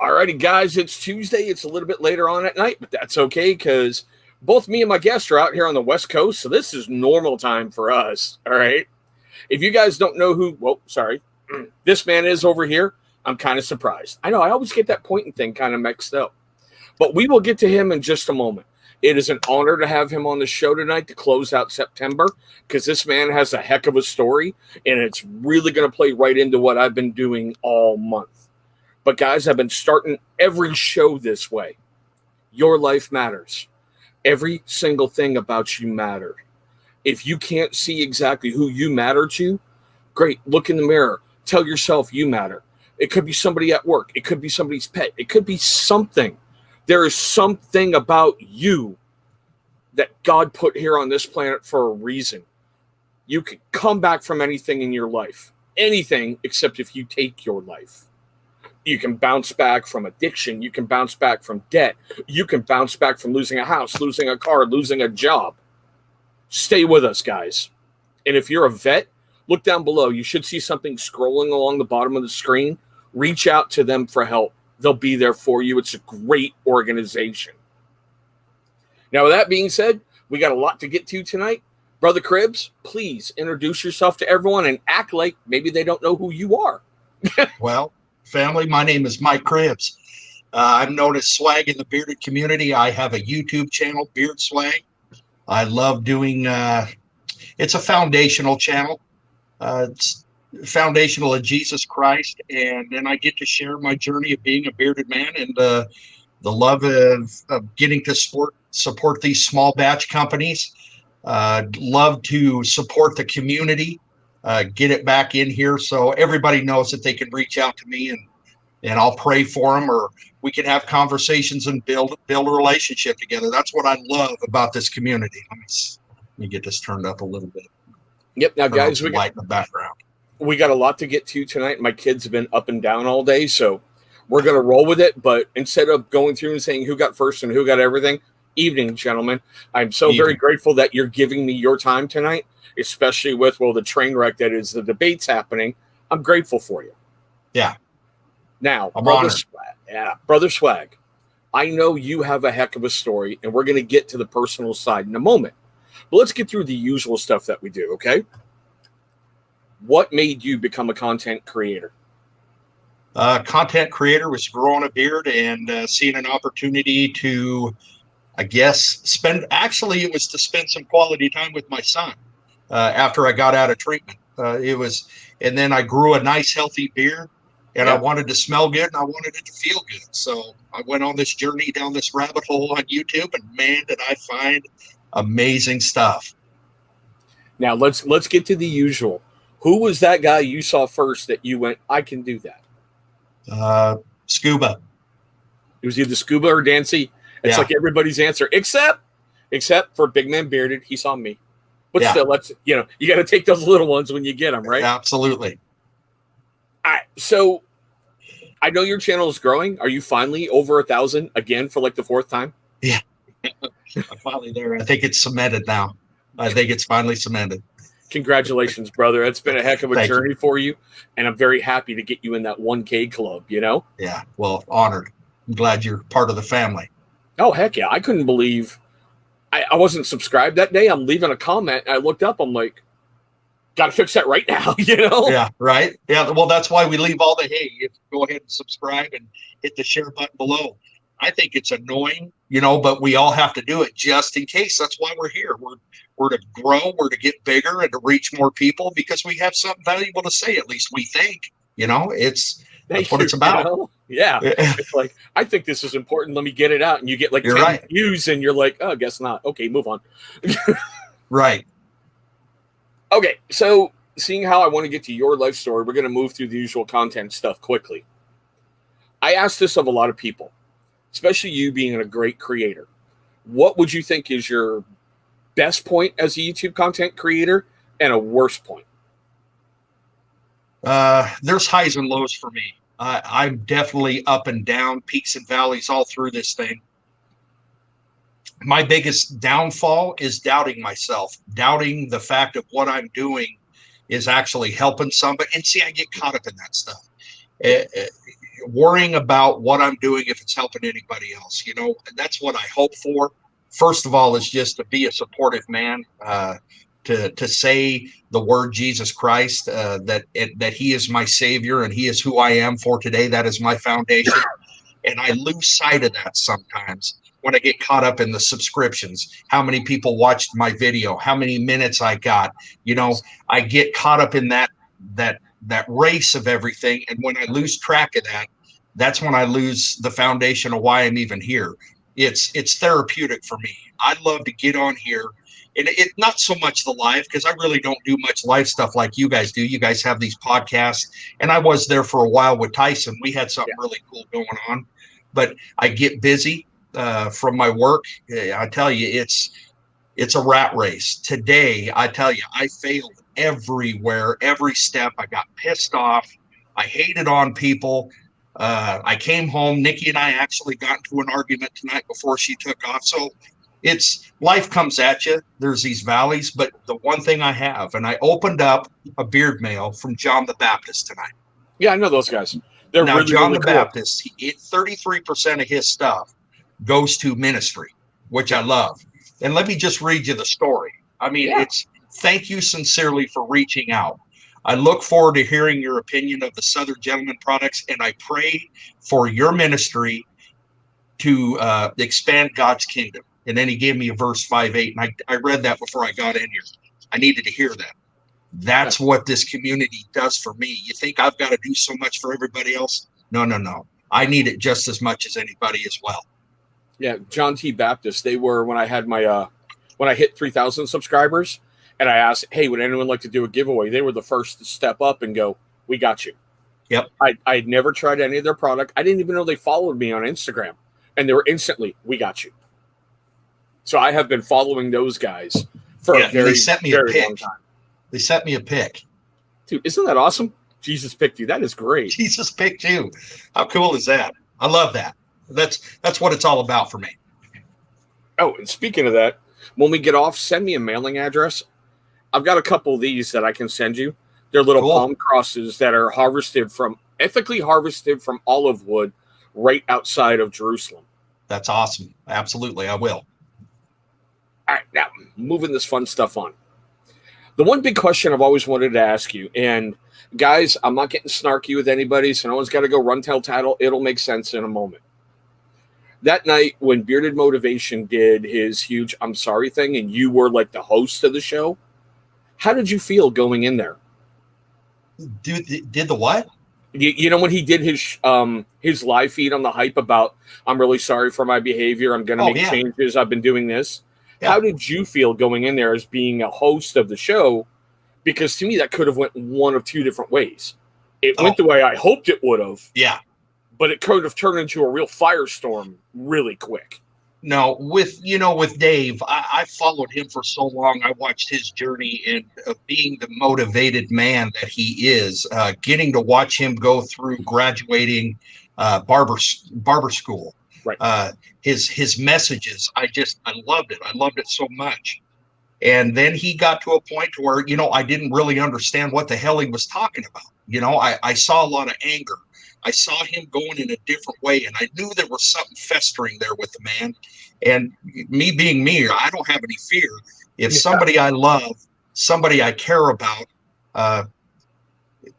Alrighty, guys, it's Tuesday. It's a little bit later on at night, but that's okay because both me and my guest are out here on the West Coast, so this is normal time for us. All right. If you guys don't know who, well, sorry, this man is over here, I'm kind of surprised. I know I always get that pointing thing kind of mixed up, but we will get to him in just a moment. It is an honor to have him on the show tonight to close out September because this man has a heck of a story, and it's really going to play right into what I've been doing all month. But guys, I've been starting every show this way. Your life matters. Every single thing about you matters. If you can't see exactly who you matter to, great, look in the mirror. Tell yourself you matter. It could be somebody at work. It could be somebody's pet. It could be something. There is something about you that God put here on this planet for a reason. You can come back from anything in your life. Anything except if you take your life. You can bounce back from addiction. You can bounce back from debt. You can bounce back from losing a house, losing a car, losing a job. Stay with us, guys. And if you're a vet, look down below. You should see something scrolling along the bottom of the screen. Reach out to them for help. They'll be there for you. It's a great organization. Now, with that being said, we got a lot to get to tonight. Brother Cribbs, please introduce yourself to everyone and act like maybe they don't know who you are. Well, family, my name is Mike Cribbs. I'm known as Swag in the bearded community. I have a YouTube channel, Beard Swag. I love doing, it's a foundational channel. It's foundational of Jesus Christ. And then I get to share my journey of being a bearded man and the love of getting to support these small batch companies. Love to support the community, get it back in here so everybody knows that they can reach out to me and I'll pray for them, or we can have conversations and build a relationship together. That's what I love about this community. Let me get this turned up a little bit. Yep. Now, guys, we light in the background. We got a lot to get to tonight. My kids have been up and down all day, so we're going to roll with it. But instead of going through and saying who got first and who got everything, evening, gentlemen. I'm so very grateful that you're giving me your time tonight, especially with, the train wreck that is the debates happening. I'm grateful for you. Yeah. Now, Brother Swag, I know you have a heck of a story, and we're going to get to the personal side in a moment. But let's get through the usual stuff that we do, okay? What made you become a content creator? Content creator was growing a beard and seeing an opportunity to, I guess, it was to spend some quality time with my son after I got out of treatment. And then I grew a nice, healthy beard. And I wanted to smell good and I wanted it to feel good. So I went on this journey down this rabbit hole on YouTube, and man, did I find amazing stuff. Now let's get to the usual. Who was that guy you saw first that you went, I can do that? Scuba. It was either Scuba or Dancy. It's like everybody's answer, except for Big Man Bearded. He saw me. But still, you got to take those little ones when you get them, right? Absolutely. All right, so I know your channel is growing. Are you finally over 1,000 again for like the fourth time? Yeah, I'm finally there. I think it's cemented now. I think it's finally cemented. Congratulations, brother. It's been a heck of a journey for you, and I'm very happy to get you in that 1K club, Yeah, well, honored. I'm glad you're part of the family. Oh, heck yeah. I couldn't believe I wasn't subscribed that day. I'm leaving a comment, and I looked up. I'm like, got to fix that right now, Yeah, right. Yeah, well, that's why we leave all the hey. Go ahead and subscribe and hit the share button below. I think it's annoying, but we all have to do it just in case. That's why we're here. We're to grow, we're to get bigger and to reach more people because we have something valuable to say. At least we think. That's what it's about. Yeah, it's like I think this is important. Let me get it out, and you get like 10 views, and you're like, oh, guess not. Okay, move on. Right. Okay, so seeing how I want to get to your life story, we're going to move through the usual content stuff quickly. I asked this of a lot of people, especially you being a great creator. What would you think is your best point as a YouTube content creator and a worst point? There's highs and lows for me. I'm definitely up and down, peaks and valleys all through this thing. My biggest downfall is doubting myself, doubting the fact of what I'm doing is actually helping somebody. And see, I get caught up in that stuff. worrying about what I'm doing if it's helping anybody else. And that's what I hope for. First of all, is just to be a supportive man, to say the word Jesus Christ, that He is my Savior and He is who I am for today. That is my foundation, and I lose sight of that sometimes when I get caught up in the subscriptions. How many people watched my video? How many minutes I got? I get caught up in that race of everything, and when I lose track of that, that's when I lose the foundation of why I'm even here. It's therapeutic for me. I love to get on here, and it not so much the live, because I really don't do much live stuff like you guys do. You guys have these podcasts, and I was there for a while with Tyson. We had something really cool going on, but I get busy from my work. I tell you, it's a rat race. Today, I tell you, I failed everywhere, every step. I got pissed off. I hated on people. I came home. Nikki and I actually got into an argument tonight before she took off. So it's life comes at you. There's these valleys, but the one thing I have, and I opened up a beard mail from John the Baptist tonight. Yeah, I know those guys. They're now really, John really the cool. Baptist, 33% of his stuff goes to ministry, which I love. And let me just read you the story. I mean, it's thank you sincerely for reaching out. I look forward to hearing your opinion of the Southern Gentleman products, and I pray for your ministry to expand God's kingdom. And then he gave me a verse 5:8, and I read that before I got in here. I needed to hear that. That's what this community does for me. You think I've got to do so much for everybody else? No. I need it just as much as anybody as well. Yeah, John T. Baptist, they were, when I had my, when I hit 3,000 subscribers, and I asked, hey, would anyone like to do a giveaway? They were the first to step up and go, we got you. Yep. I'd never tried any of their product. I didn't even know they followed me on Instagram. And they were instantly, we got you. So I have been following those guys for a very, very long time. They sent me a pic. Dude, isn't that awesome? Jesus picked you. That is great. Jesus picked you. How cool is that? I love that. That's what it's all about for me. Oh, and speaking of that, when we get off, send me a mailing address. I've got a couple of these that I can send you. They're little palm crosses that are ethically harvested from olive wood right outside of Jerusalem. That's awesome. Absolutely, I will. All right, now moving this fun stuff on. The one big question I've always wanted to ask you, and guys, I'm not getting snarky with anybody, so no one's got to go run, tell, tattle. It'll make sense in a moment. That night when Bearded Motivation did his huge I'm sorry thing, and you were like the host of the show, how did you feel going in there? Did the what? You know, when he did his live feed on the hype about, I'm really sorry for my behavior, I'm going to make changes, I've been doing this. Yeah. How did you feel going in there as being a host of the show? Because to me, that could have went one of two different ways. It went the way I hoped it would have. Yeah. But it could have turned into a real firestorm really quick. No, with Dave, I followed him for so long. I watched his journey in being the motivated man that he is, getting to watch him go through graduating barber school. Right. His messages, I loved it. I loved it so much. And then he got to a point where, I didn't really understand what the hell he was talking about. I saw a lot of anger. I saw him going in a different way, and I knew there was something festering there with the man. And me being me, I don't have any fear. If somebody I love, somebody I care about,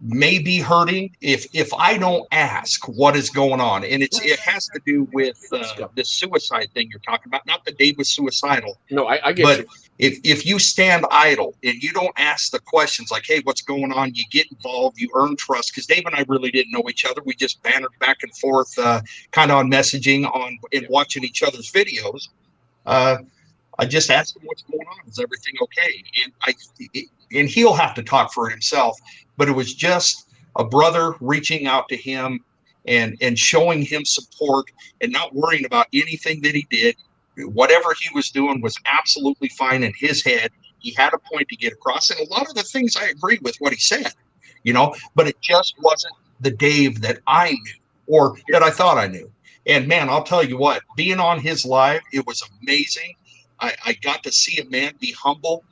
may be hurting, if I don't ask what is going on, and it has to do with the suicide thing you're talking about. Not that Dave was suicidal. No, I get you. If you stand idle and you don't ask the questions like, hey, what's going on? You get involved, you earn trust. Because Dave and I really didn't know each other. We just bantered back and forth, kind of on messaging and watching each other's videos. I just asked him what's going on. Is everything okay? And he'll have to talk for himself. But it was just a brother reaching out to him and showing him support and not worrying about anything that he did. Whatever he was doing was absolutely fine in his head. He had a point to get across. And a lot of the things I agree with what he said, but it just wasn't the Dave that I knew or that I thought I knew. And man, I'll tell you what, being on his live, it was amazing. I got to see a man be humble.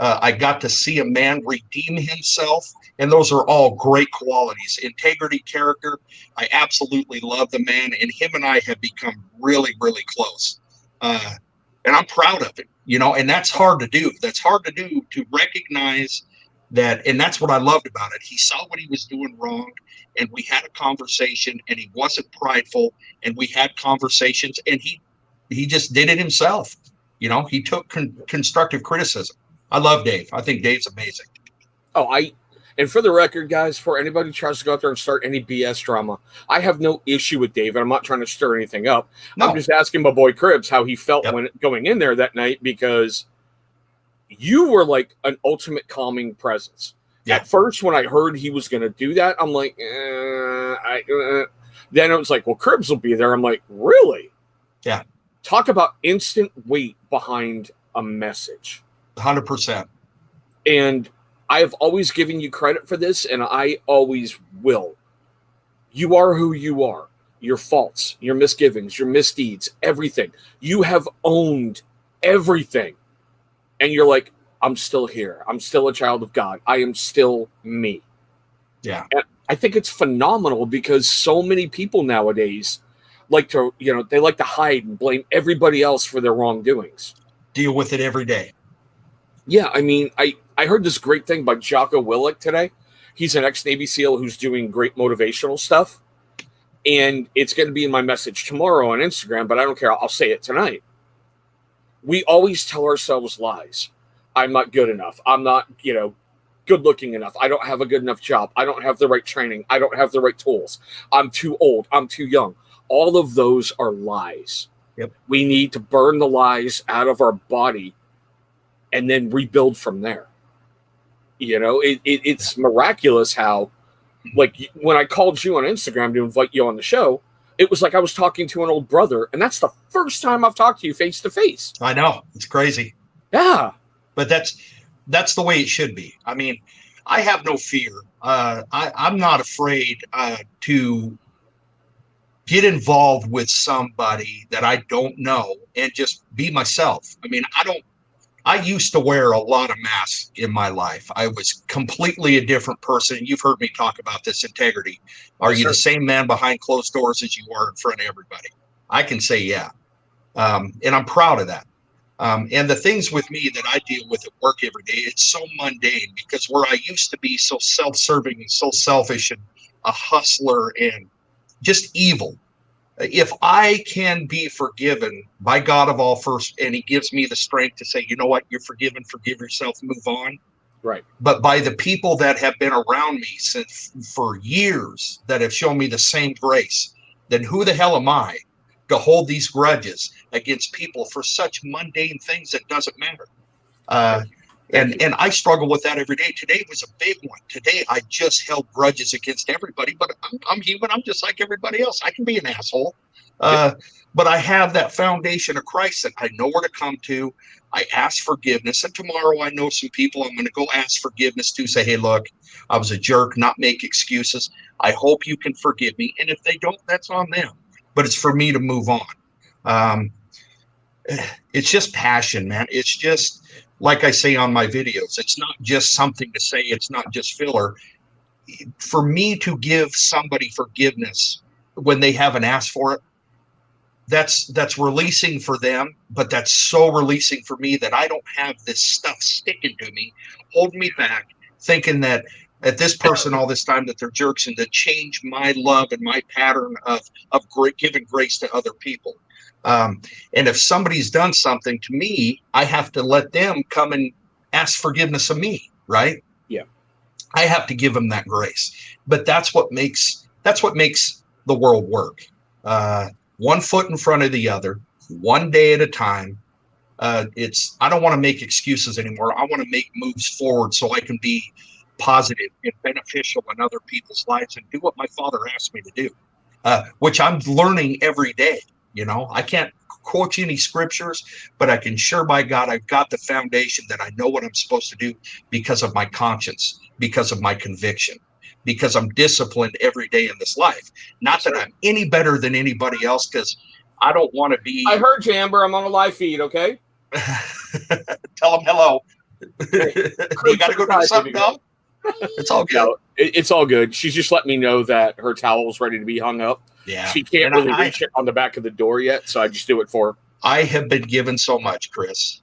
I got to see a man redeem himself, and those are all great qualities. Integrity, character. I absolutely love the man, and him and I have become really, really close. And I'm proud of it, you know, and that's hard to do. That's hard to do, to recognize that. And that's what I loved about it. He saw what he was doing wrong, and we had a conversation, and he wasn't prideful, and we had conversations, and he just did it himself. You know, he took constructive criticism. I love Dave. I think Dave's amazing. Oh, and for the record, guys, for anybody who tries to go out there and start any BS drama, I have no issue with Dave, and I'm not trying to stir anything up. No. I'm just asking my boy Cribs how he felt when going in there that night, because you were like an ultimate calming presence. At first, when I heard he was going to do that, I'm like, then it was like, well, Cribs will be there. I'm like, really? Yeah. Talk about instant weight behind a message. 100%. And I have always given you credit for this, and I always will. You are who you are. Your faults, your misgivings, your misdeeds, everything. You have owned everything. And you're like, I'm still here. I'm still a child of God. I am still me. Yeah. And I think it's phenomenal, because so many people nowadays like to, they like to hide and blame everybody else for their wrongdoings. Deal with it every day. Yeah, I mean, I heard this great thing by Jocko Willink today. He's an ex-Navy SEAL who's doing great motivational stuff. And it's going to be in my message tomorrow on Instagram, but I don't care. I'll say it tonight. We always tell ourselves lies. I'm not good enough. I'm not, good looking enough. I don't have a good enough job. I don't have the right training. I don't have the right tools. I'm too old. I'm too young. All of those are lies. Yep. We need to burn the lies out of our body and then rebuild from there. It's miraculous how, like, when I called you on Instagram to invite you on the show, it was like I was talking to an old brother, and that's the first time I've talked to you face to face. I know. It's crazy. Yeah. But that's the way it should be. I mean, I have no fear. I'm not afraid to get involved with somebody that I don't know and just be myself. I mean, I used to wear a lot of masks in my life. I was completely a different person. You've heard me talk about this integrity. Are you the same man behind closed doors as you are in front of everybody? I can say, yeah. And I'm proud of that. And the things with me that I deal with at work every day, it's so mundane, because where I used to be so self-serving and so selfish and a hustler and just evil. If I can be forgiven by God of all first, and he gives me the strength to say, you know what, you're forgiven, forgive yourself, move on. Right. But by the people that have been around me for years, that have shown me the same grace, then who the hell am I to hold these grudges against people for such mundane things that doesn't matter? And I struggle with that every day. Today was a big one. Today I just held grudges against everybody, but I'm human. I'm just like everybody else. I can be an asshole. But I have that foundation of Christ that I know where to come to. I ask forgiveness. And tomorrow I know some people I'm going to go ask forgiveness to, say, hey, look, I was a jerk, not make excuses. I hope you can forgive me. And if they don't, that's on them. But it's for me to move on. It's just passion, man. It's just, like I say on my videos, it's not just something to say. It's not just filler. For me to give somebody forgiveness when they haven't asked for it, that's releasing for them, but that's so releasing for me that I don't have this stuff sticking to me, holding me back, thinking that at this person all this time that they're jerks, and to change my love and my pattern of giving grace to other people. And if somebody's done something to me, I have to let them come and ask forgiveness of me, right? Yeah. I have to give them that grace. But that's what makes the world work. One foot in front of the other, one day at a time. I don't want to make excuses anymore. I want to make moves forward so I can be positive and beneficial in other people's lives and do what my Father asked me to do, which I'm learning every day. I can't quote you any scriptures, but I can sure by God, I've got the foundation that I know what I'm supposed to do because of my conscience, because of my conviction, because I'm disciplined every day in this life. Not that I'm any better than anybody else, because I don't want to be. I heard you, Amber. I'm on a live feed, okay? Tell them hello. You got to go do something, dog? It's all good. No, it's all good. She's just let me know that her towel's ready to be hung up. Yeah. She can't really reach it on the back of the door yet, so I just do it for her. I have been given so much, Chris.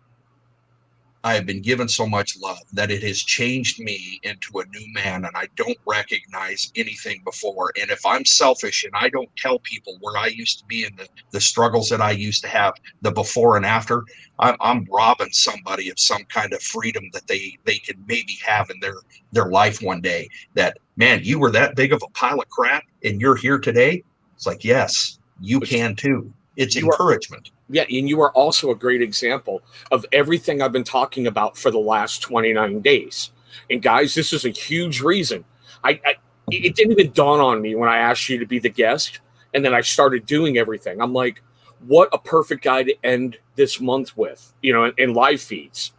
I have been given so much love that it has changed me into a new man, and I don't recognize anything before. And if I'm selfish and I don't tell people where I used to be and the struggles that I used to have, the before and after, I'm robbing somebody of some kind of freedom that they can maybe have in their life one day. That, man, you were that big of a pile of crap and you're here today. It's like, yes, you can too. It's encouragement. Yeah, and you are also a great example of everything I've been talking about for the last 29 days. And guys, this is a huge reason. It didn't even dawn on me when I asked you to be the guest, and then I started doing everything. I'm like, what a perfect guy to end this month with, in live feeds.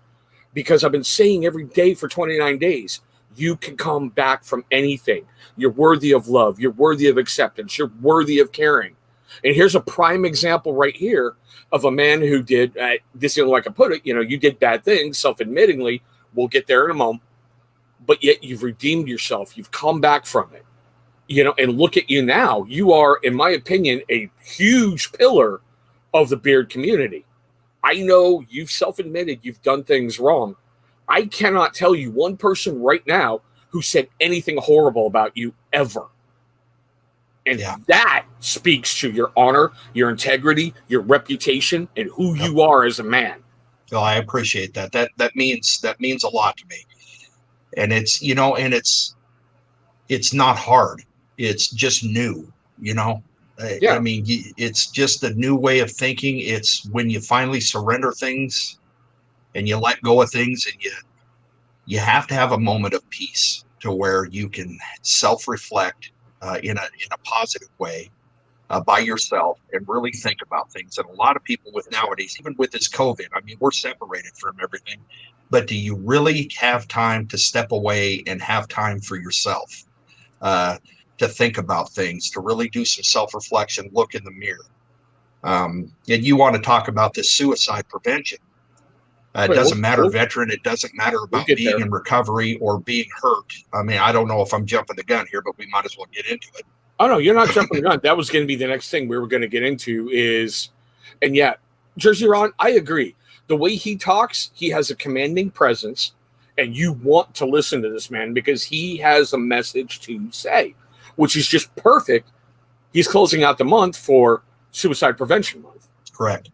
Because I've been saying every day for 29 days, you can come back from anything. You're worthy of love. You're worthy of acceptance. You're worthy of caring. And here's a prime example right here of a man who did, this is the only way I can put it, you did bad things, self-admittingly. We'll get there in a moment. But yet you've redeemed yourself. You've come back from it. And look at you now. You are, in my opinion, a huge pillar of the beard community. I know you've self-admitted you've done things wrong. I cannot tell you one person right now who said anything horrible about you ever. And that speaks to your honor, your integrity, your reputation, and who you are as a man. Well, I appreciate that. That means a lot to me. And it's, and it's not hard. It's just new, I mean, it's just a new way of thinking. It's when you finally surrender things and you let go of things, and you have to have a moment of peace to where you can self-reflect in a positive way by yourself and really think about things. And a lot of people with nowadays, even with this COVID, I mean, we're separated from everything, but do you really have time to step away and have time for yourself, to think about things, to really do some self-reflection, look in the mirror? And you want to talk about this suicide prevention. It doesn't matter, veteran. It doesn't matter about being in recovery or being hurt. I mean, I don't know if I'm jumping the gun here, but we might as well get into it. Oh, no, you're not jumping the gun. That was going to be the next thing we were going to get into is, and yeah, Jersey Ron, I agree. The way he talks, he has a commanding presence, and you want to listen to this man because he has a message to say, which is just perfect. He's closing out the month for Suicide Prevention Month. Correct.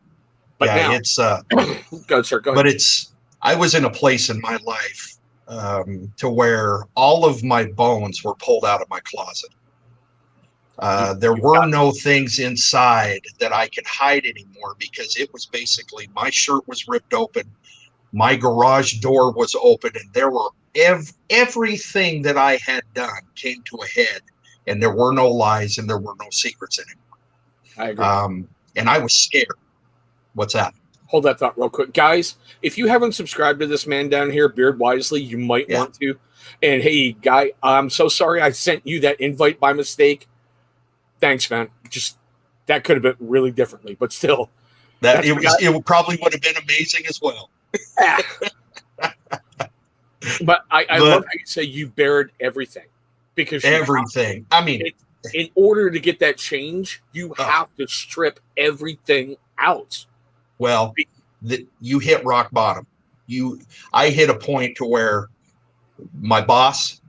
But yeah, now, it's go ahead. But I was in a place in my life to where all of my bones were pulled out of my closet. There were no things inside that I could hide anymore because it was basically my shirt was ripped open, my garage door was open, and there were everything that I had done came to a head, and there were no lies and there were no secrets anymore. I agree. And I was scared. What's that? Hold that thought real quick. Guys, if you haven't subscribed to this man down here, Beard Wisely, you might want to. And hey, guy, I'm so sorry I sent you that invite by mistake. Thanks, man. Just that could have been really differently, but still. It probably would have been amazing as well. But I love how you say you've buried everything. Because everything. I mean, in order to get that change, you have to strip everything out. Well, you hit rock bottom. I hit a point to where my boss,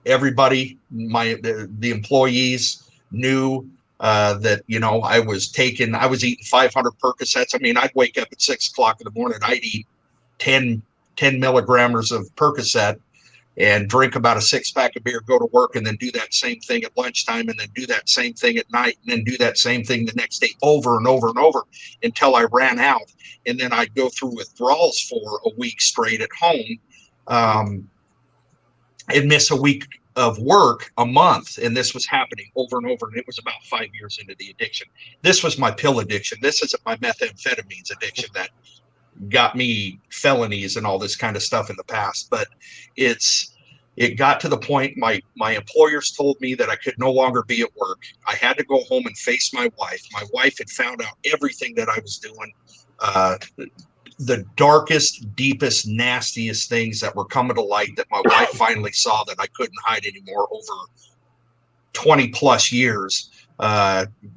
everybody, the employees knew that, I was eating 500 Percocets. I mean, I'd wake up at 6 o'clock in the morning. I'd eat 10 milligrams of Percocet and drink about a 6-pack of beer, go to work, and then do that same thing at lunchtime, and then do that same thing at night, and then do that same thing the next day over and over and over until I ran out. And then I'd go through withdrawals for a week straight at home, and miss a week of work a month. And this was happening over and over. And it was about 5 years into the addiction. This was my pill addiction. This isn't my methamphetamines addiction that got me felonies and all this kind of stuff in the past. But it got to the point my employers told me that I could no longer be at work. I had to go home and face my wife. My wife had found out everything that I was doing. the darkest, deepest, nastiest things that were coming to light that my wife finally saw that I couldn't hide anymore over 20 plus years.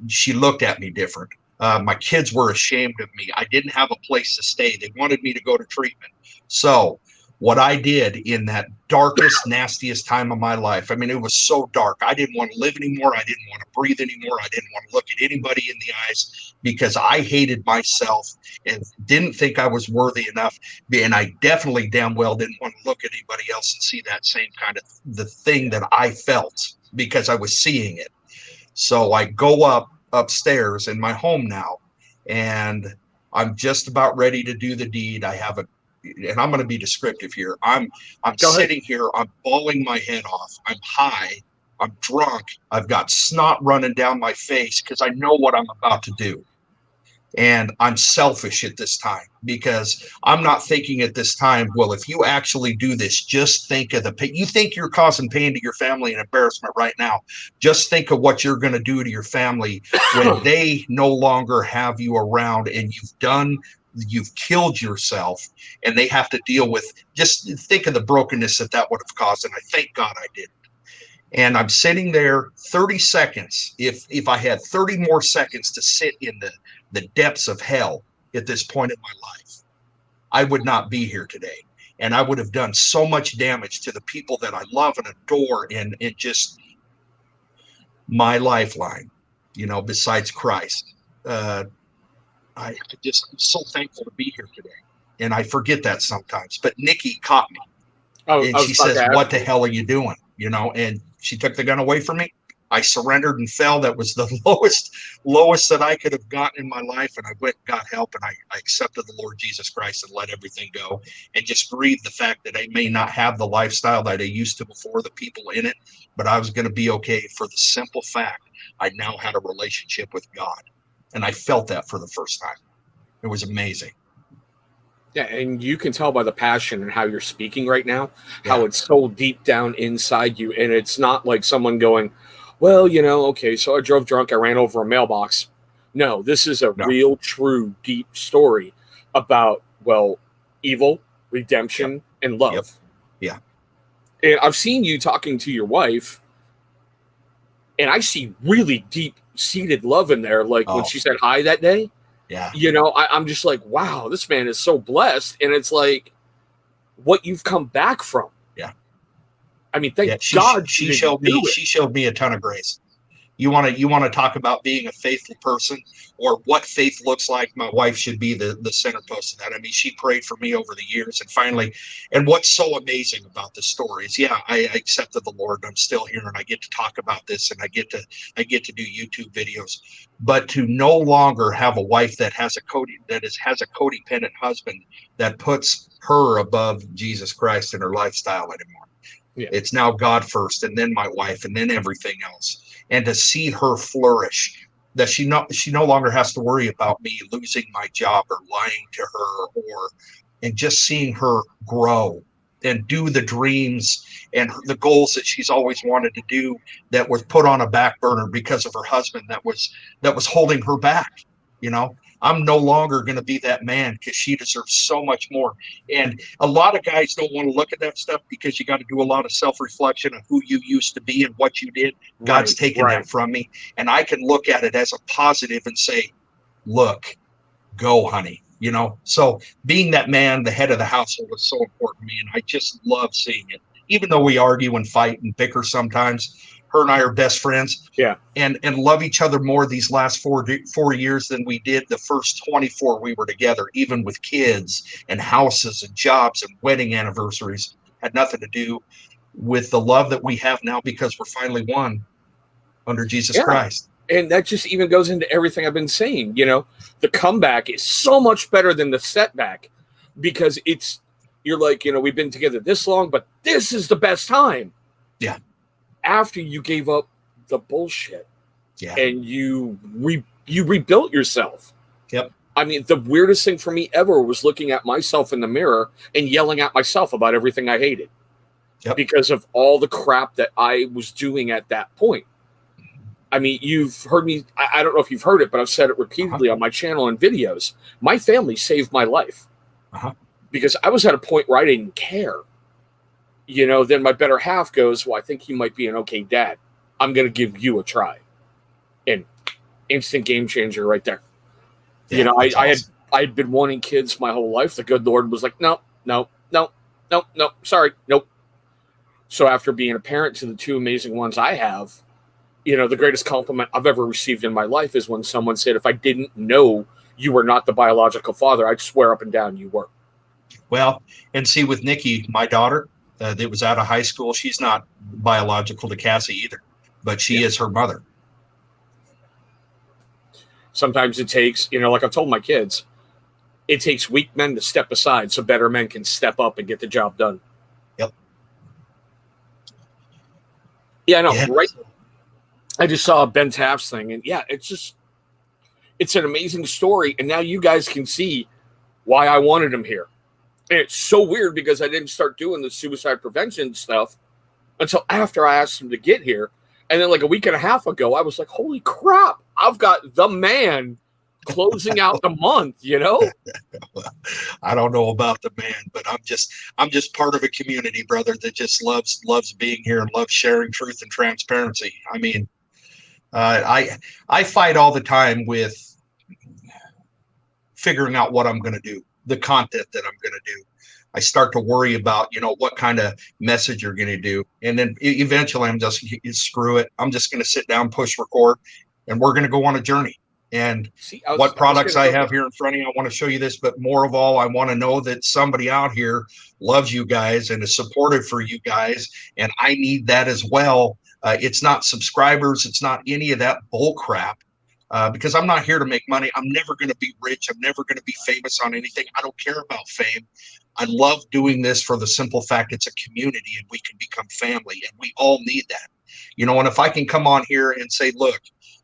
She looked at me different. My kids were ashamed of me. I didn't have a place to stay. They wanted me to go to treatment. So what I did in that darkest, nastiest time of my life, I mean, it was so dark. I didn't want to live anymore. I didn't want to breathe anymore. I didn't want to look at anybody in the eyes because I hated myself and didn't think I was worthy enough. And I definitely damn well didn't want to look at anybody else and see that same kind of the thing that I felt because I was seeing it. So I go upstairs in my home now, and I'm just about ready to do the deed. I have and I'm going to be descriptive here. I'm sitting here, I'm bawling my head off. I'm high, I'm drunk. I've got snot running down my face because I know what I'm about to do. And I'm selfish at this time because I'm not thinking at this time, well, if you actually do this, just think of the pain. You think you're causing pain to your family and embarrassment right now. Just think of what you're going to do to your family when they no longer have you around and you've killed yourself and they have to deal with, just think of the brokenness that would have caused. And I thank God I didn't. And I'm sitting there 30 seconds. If I had 30 more seconds to sit in the depths of hell at this point in my life, I would not be here today. And I would have done so much damage to the people that I love and adore and just my lifeline, besides Christ. I'm so thankful to be here today. And I forget that sometimes. But Nikki caught me. And she says, what the hell are you doing? And she took the gun away from me. I surrendered and fell. That was the lowest that I could have gotten in my life. And I went and got help, and I accepted the Lord Jesus Christ and let everything go and just grieved the fact that I may not have the lifestyle that I used to before, the people in it, but I was going to be okay for the simple fact I now had a relationship with God. And I felt that for the first time. It was amazing. Yeah, and you can tell by the passion and how you're speaking right now, how it's so deep down inside you. And it's not like someone going, well, okay, so I drove drunk, I ran over a mailbox. No, this is a real, true, deep story about, evil, redemption, and love. Yep. Yeah. And I've seen you talking to your wife, and I see really deep-seated love in there. Like when she said hi that day. Yeah. I'm just like, wow, this man is so blessed. And it's like what you've come back from. Yeah. I mean, thank God she showed me a ton of grace. You want to talk about being a faithful person or what faith looks like? My wife should be the center post of that. I mean, she prayed for me over the years, and finally, and what's so amazing about this story is, I accepted the Lord, and I'm still here, and I get to talk about this, and I get to do YouTube videos. But to no longer have a wife that has a codependent husband that puts her above Jesus Christ in her lifestyle anymore. Yeah. It's now God first, and then my wife, and then everything else. And to see her flourish, that she no longer has to worry about me losing my job or lying to her, and just seeing her grow and do the dreams and the goals that she's always wanted to do that was put on a back burner because of her husband that was holding her back. I'm no longer going to be that man because she deserves so much more. And a lot of guys don't want to look at that stuff because you got to do a lot of self-reflection of who you used to be and what you did. God's taken that from me. And I can look at it as a positive and say, look, go, honey. So being that man, the head of the household, was so important to me. And I just love seeing it. Even though we argue and fight and bicker sometimes, her and I are best friends. Yeah. And love each other more these last 4 years than we did the first 24 we were together, even with kids and houses and jobs and wedding anniversaries. Had nothing to do with the love that we have now because we're finally one under Jesus Christ. And that just even goes into everything I've been saying. The comeback is so much better than the setback because you're like, we've been together this long, but this is the best time. Yeah. After you gave up the bullshit and you rebuilt yourself. Yep. I mean, the weirdest thing for me ever was looking at myself in the mirror and yelling at myself about everything I hated because of all the crap that I was doing at that point. I mean, you've heard me. I don't know if you've heard it, but I've said it repeatedly on my channel and videos. My family saved my life. because I was at a point where I didn't care. You know, then my better half goes, well, I think he might be an okay dad. I'm going to give you a try. And instant game changer right there. Yeah, you know, awesome. I had been wanting kids my whole life. The good Lord was like, no, sorry, nope. So after being a parent to the two amazing ones I have, you know, the greatest compliment I've ever received in my life is when someone said, if I didn't know you were not the biological father, I'd swear up and down you were. Well, and see, with Nikki, my daughter, that was out of high school, she's not biological to Cassie either, but she is her mother. Sometimes it takes, you know, like I've told my kids, it takes weak men to step aside so better men can step up and get the job done. Yep. Yeah, I know, right? I just saw Ben Taft's thing, and yeah, it's an amazing story, and now you guys can see why I wanted him here. And it's so weird because I didn't start doing the suicide prevention stuff until after I asked him to get here. And then like a week and a half ago, I was like, holy crap, I've got the man closing out the month, you know? I don't know about the man, but I'm just part of a community, brother, that just loves being here and loves sharing truth and transparency. I mean, I fight all the time with figuring out what I'm going to do, the content that I'm going to do. I start to worry about, you know, what kind of message you're going to do. And then eventually I'm just, screw it. I'm just going to sit down, push record, and we're going to go on a journey. And what products I have here in front of you, I want to show you this, but more of all, I want to know that somebody out here loves you guys and is supportive for you guys. And I need that as well. It's not subscribers. It's not any of that bull crap. Because I'm not here to make money. I'm never going to be rich. I'm never going to be famous on anything. I don't care about fame. I love doing this for the simple fact it's a community and we can become family, and we all need that. You know, and if I can come on here and say, look,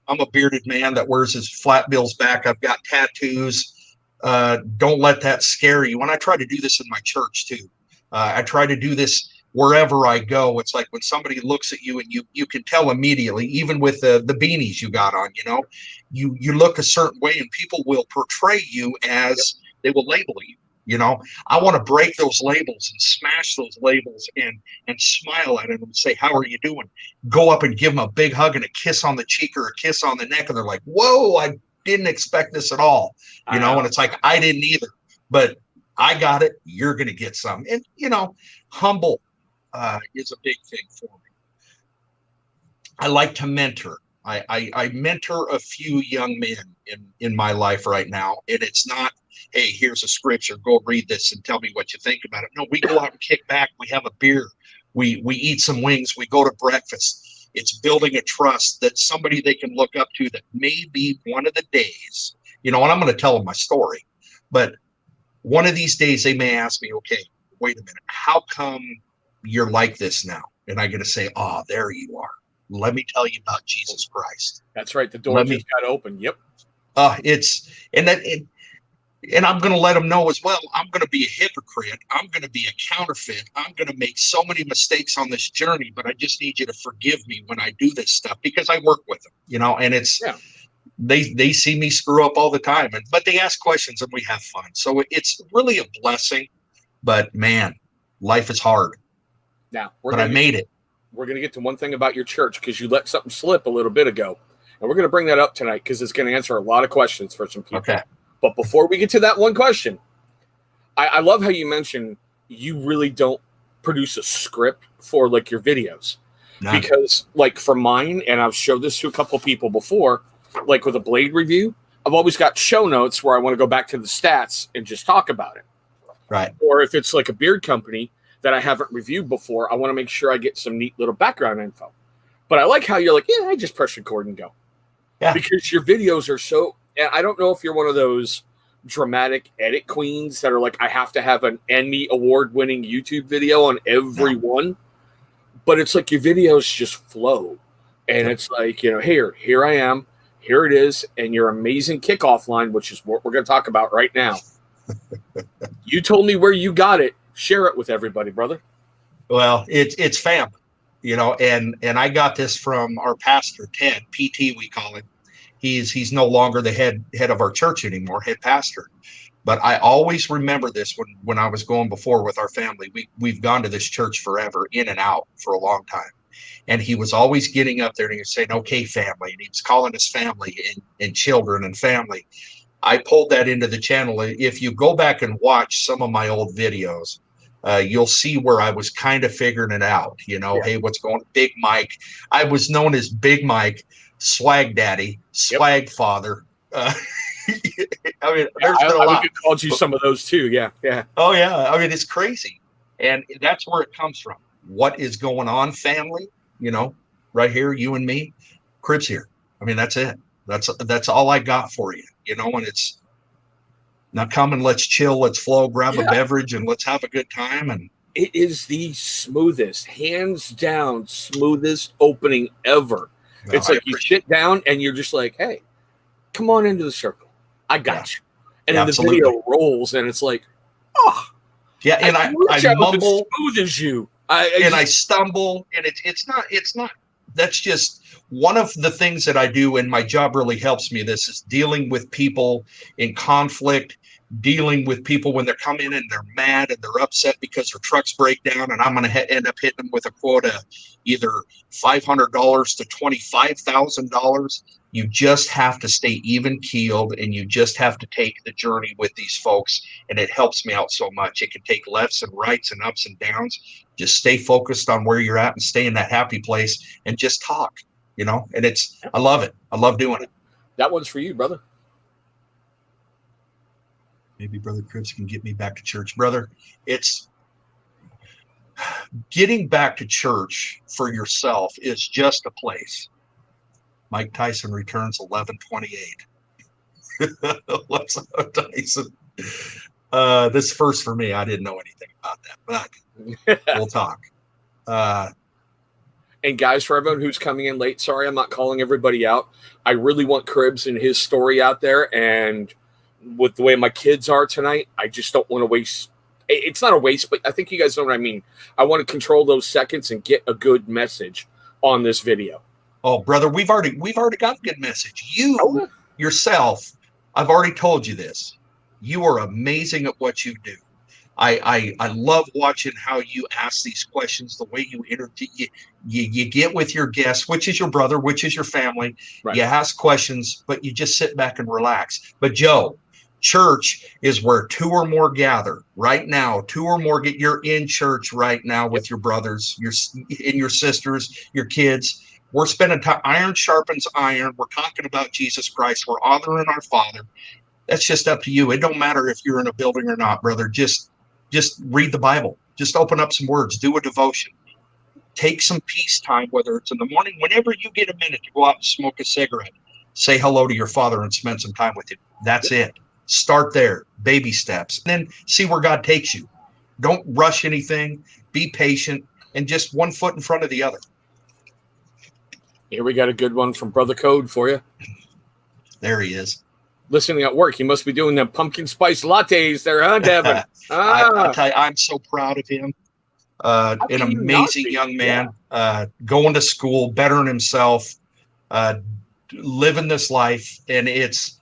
I'm a bearded man that wears his flat bills back. I've got tattoos. Don't let that scare you. And I try to do this in my church too. I try to do this wherever I go. It's like when somebody looks at you and you can tell immediately, even with the beanies you got on, you know, you look a certain way and people will portray you as they will label you. You know, I want to break those labels and smash those labels and smile at them and say, how are you doing? Go up and give them a big hug and a kiss on the cheek or a kiss on the neck. And they're like, whoa, I didn't expect this at all. You know, and it's like, I didn't either, but I got it. You're going to get some. And, you know, humble is a big thing for me. I like to mentor. I mentor a few young men in my life right now. And it's not, hey, here's a scripture, go read this and tell me what you think about it. No, we go out and kick back. We have a beer. We eat some wings. We go to breakfast. It's building a trust that somebody they can look up to that may be one of the days, you know, and I'm going to tell them my story. But one of these days they may ask me, okay, wait a minute, how come you're like this now? And I'm going to say, oh, there you are. Let me tell you about Jesus Christ. That's right. The door just got open. Yep. And I'm going to let them know as well, I'm going to be a hypocrite. I'm going to be a counterfeit. I'm going to make so many mistakes on this journey, but I just need you to forgive me when I do this stuff because I work with them, you know, and it's, they see me screw up all the time, but they ask questions and we have fun. So it's really a blessing, but man, life is hard. Now, I made it. We're going to get to one thing about your church because you let something slip a little bit ago. And we're going to bring that up tonight because it's going to answer a lot of questions for some people. Okay. But before we get to that one question, I love how you mentioned you really don't produce a script for like your videos. None. Because like for mine, and I've showed this to a couple people before, like with a Blade review, I've always got show notes where I want to go back to the stats and just talk about it. Right. Or if it's like a beard company that I haven't reviewed before, I want to make sure I get some neat little background info. But I like how you're like, yeah, I just press record and go. Yeah. Because your videos are so, and I don't know if you're one of those dramatic edit queens that are like, I have to have an Emmy award-winning YouTube video on every one. But it's like your videos just flow. And it's like, you know, here I am. Here it is. And your amazing kickoff line, which is what we're going to talk about right now. You told me where you got it. Share it with everybody, brother. Well, it's fam, you know, and I got this from our pastor, Ted, PT, we call him. He's no longer the head of our church anymore, head pastor. But I always remember this when I was going before with our family. We've gone to this church forever, in and out for a long time. And he was always getting up there and he was saying, okay, family. And he was calling us family and children and family. I pulled that into the channel. If you go back and watch some of my old videos, you'll see where I was kind of figuring it out. Hey, what's going on? Big Mike. I was known as Big Mike, Swag Daddy, Swag Father. I mean, there's been a lot. We could call you some of those too. Yeah. Oh, yeah. I mean, it's crazy. And that's where it comes from. What is going on, family? Right here, you and me, Cribs here. I mean, that's it. That's all I got for you. And it's now come and let's chill, let's flow, grab a beverage, and let's have a good time. And it is the smoothest, hands down, smoothest opening ever. No, it's like you sit down and you're just like, hey, come on into the circle. I got you. And then the video rolls and it's like, oh. Yeah, and I mumble. As smooth as you. I stumble, and it's not. That's just one of the things that I do, and my job really helps me. This is dealing with people in conflict, dealing with people when they're coming in and they're mad and they're upset because their trucks break down, and I'm going to end up hitting them with a quota, either $500 to $25,000. You just have to stay even keeled, and you just have to take the journey with these folks, and it helps me out so much. It can take lefts and rights and ups and downs. Just stay focused on where you're at and stay in that happy place and just talk, and I love it. I love doing it. That one's for you, brother. Maybe Brother Cribs can get me back to church. Brother, it's getting back to church for yourself is just a place. Mike Tyson returns 11:28. What's up, Tyson? This first for me. I didn't know anything about that, but we'll talk. And guys, for everyone who's coming in late, sorry, I'm not calling everybody out. I really want Cribs and his story out there. And with the way my kids are tonight, I just don't want to waste. It's not a waste, but I think you guys know what I mean. I want to control those seconds and get a good message on this video. Oh, brother, we've already got a good message. You yourself, I've already told you this. You are amazing at what you do. I love watching how you ask these questions, the way you you get with your guests, which is your brother, which is your family. Right. You ask questions, but you just sit back and relax. But Joe, church is where two or more gather. Right now, two or more you're in church right now with your brothers, your sisters, your kids. We're spending time. Iron sharpens iron. We're talking about Jesus Christ. We're honoring our Father. That's just up to you. It don't matter if you're in a building or not, brother. Just read the Bible. Just open up some words. Do a devotion. Take some peace time, whether it's in the morning, whenever you get a minute to go out and smoke a cigarette. Say hello to your Father and spend some time with him. That's it. Start there. Baby steps. And then see where God takes you. Don't rush anything. Be patient. And just one foot in front of the other. Here we got a good one from Brother Code for you. There he is. Listening at work. He must be doing them pumpkin spice lattes there, huh, Devin? I tell you, I'm so proud of him. An amazing young man, going to school, bettering himself, living this life. And it's,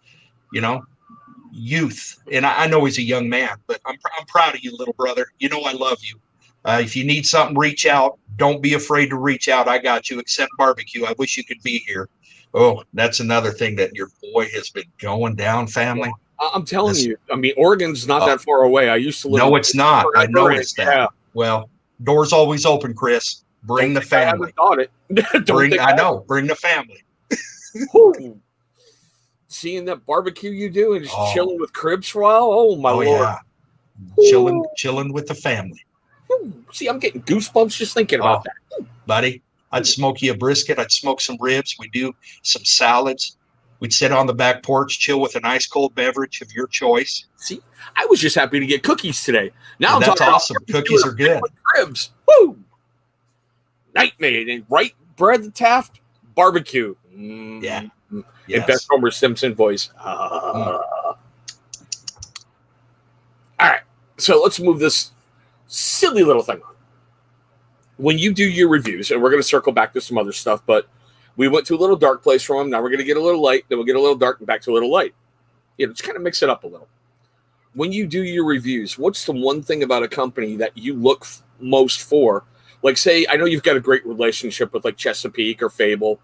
youth. And I know he's a young man, but I'm proud of you, little brother. I love you. If you need something, reach out. Don't be afraid to reach out. I got you. Except barbecue. I wish you could be here. Oh, that's another thing that your boy has been going down, family. I'm telling you. I mean, Oregon's not that far away. I used to live. No, it's not. I know it's that. Yeah. Well, doors always open, Chris. Bring the family. I haven't thought it. I know. Bring the family. Seeing that barbecue you do and just chilling with Cribs for a while. Oh my Lord. Yeah. Chilling with the family. See, I'm getting goosebumps just thinking about that. Buddy, I'd smoke you a brisket. I'd smoke some ribs. We do some salads. We'd sit on the back porch, chill with an ice cold beverage of your choice. See, I was just happy to get cookies today. Now that's awesome. Cookies are good. Cribs. Woo! Nightmare. And right bread Taft barbecue. Yeah. In best Homer Simpson voice. All right. So let's move this silly little thing on. When you do your reviews, and we're going to circle back to some other stuff, but we went to a little dark place from them. Now we're going to get a little light, then we'll get a little dark and back to a little light. Just kind of mix it up a little. when you do your reviews, what's the one thing about a company that you look most for? Like, say, I know you've got a great relationship with like Chesapeake or Fable,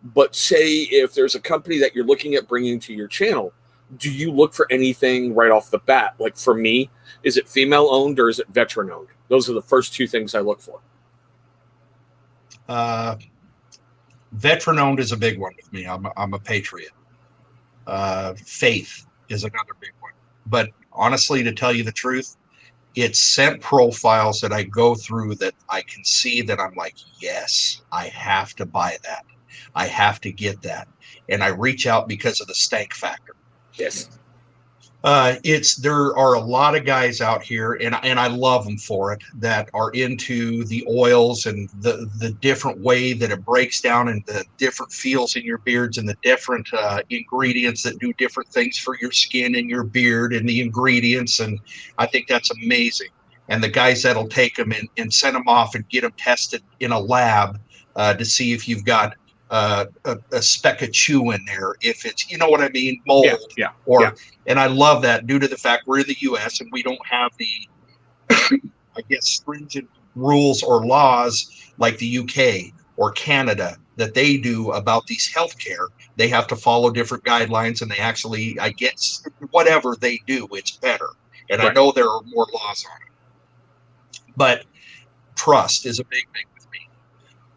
but say if there's a company that you're looking at bringing to your channel, do you look for anything right off the bat? Like for me, is it female owned or is it veteran owned? Those are the first two things I look for. Veteran owned is a big one with me. I'm a patriot. Faith is another big one. But honestly, to tell you the truth, it's scent profiles that I go through that I can see that I'm like, yes, I have to buy that. I have to get that. And I reach out because of the stank factor. Yes. There are a lot of guys out here, and I love them for it, that are into the oils and the different way that it breaks down and the different feels in your beards and the different ingredients that do different things for your skin and your beard and the ingredients. And I think that's amazing. And the guys that'll take them and send them off and get them tested in a lab to see if you've got a speck of chew in there, if it's, you know what I mean, mold. And I love that due to the fact we're in the US and we don't have the I guess stringent rules or laws like the UK or Canada that they do about these healthcare. They have to follow different guidelines, and they actually, I guess, whatever they do, it's better. And I know there are more laws on it, but trust is a big with me.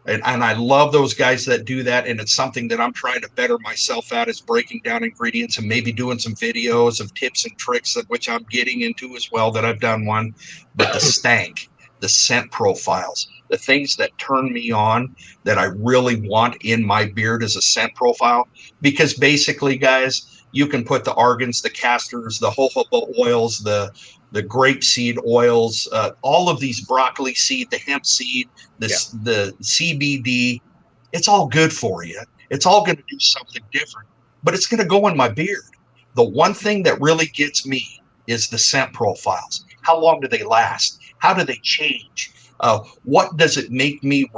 And I love those guys that do that. And it's something that I'm trying to better myself at, is breaking down ingredients and maybe doing some videos of tips and tricks, that which I'm getting into as well, that I've done one. But the stank, the scent profiles, the things that turn me on, that I really want in my beard as a scent profile. Because basically, guys, you can put the argans, the castors, the jojoba oils, the grapeseed oils, all of these, broccoli seed, the hemp seed, the CBD. It's all good for you. It's all going to do something different, but it's going to go in my beard. The one thing that really gets me is the scent profiles. How long do they last? How do they change? What does it make me?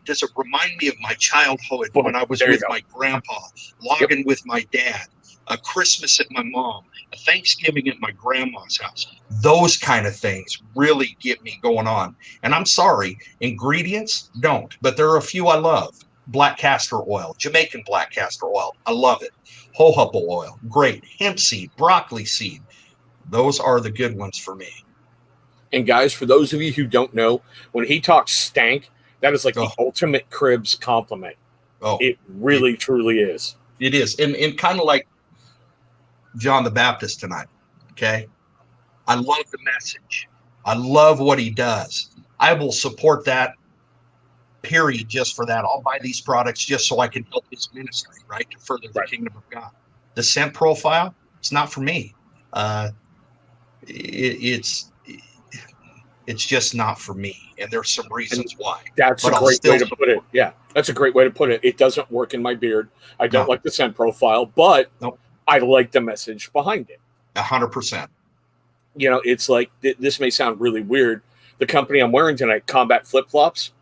Does it remind me of my childhood when I was with my grandpa, logging with my dad, a Christmas at my mom, a Thanksgiving at my grandma's house? Those kind of things really get me going on. And I'm sorry, ingredients don't, but there are a few I love. Black castor oil, Jamaican black castor oil, I love it. Jojoba oil, great. Hemp seed, broccoli seed, those are the good ones for me. And guys, for those of you who don't know, when he talks stank, that is like the ultimate Cribs compliment. Oh, it really, truly is. It is. And kind of like John the Baptist tonight. Okay. I love the message. I love what he does. I will support that, period, just for that. I'll buy these products just so I can help his ministry, right? To further the kingdom of God. The scent profile, it's not for me. It's just not for me. And there's some reasons why. That's a great way to put it. Yeah, that's a great way to put it. It doesn't work in my beard. I don't like the scent profile, but I like the message behind it. 100%. You know, it's like, this may sound really weird. The company I'm wearing tonight, Combat Flip Flops,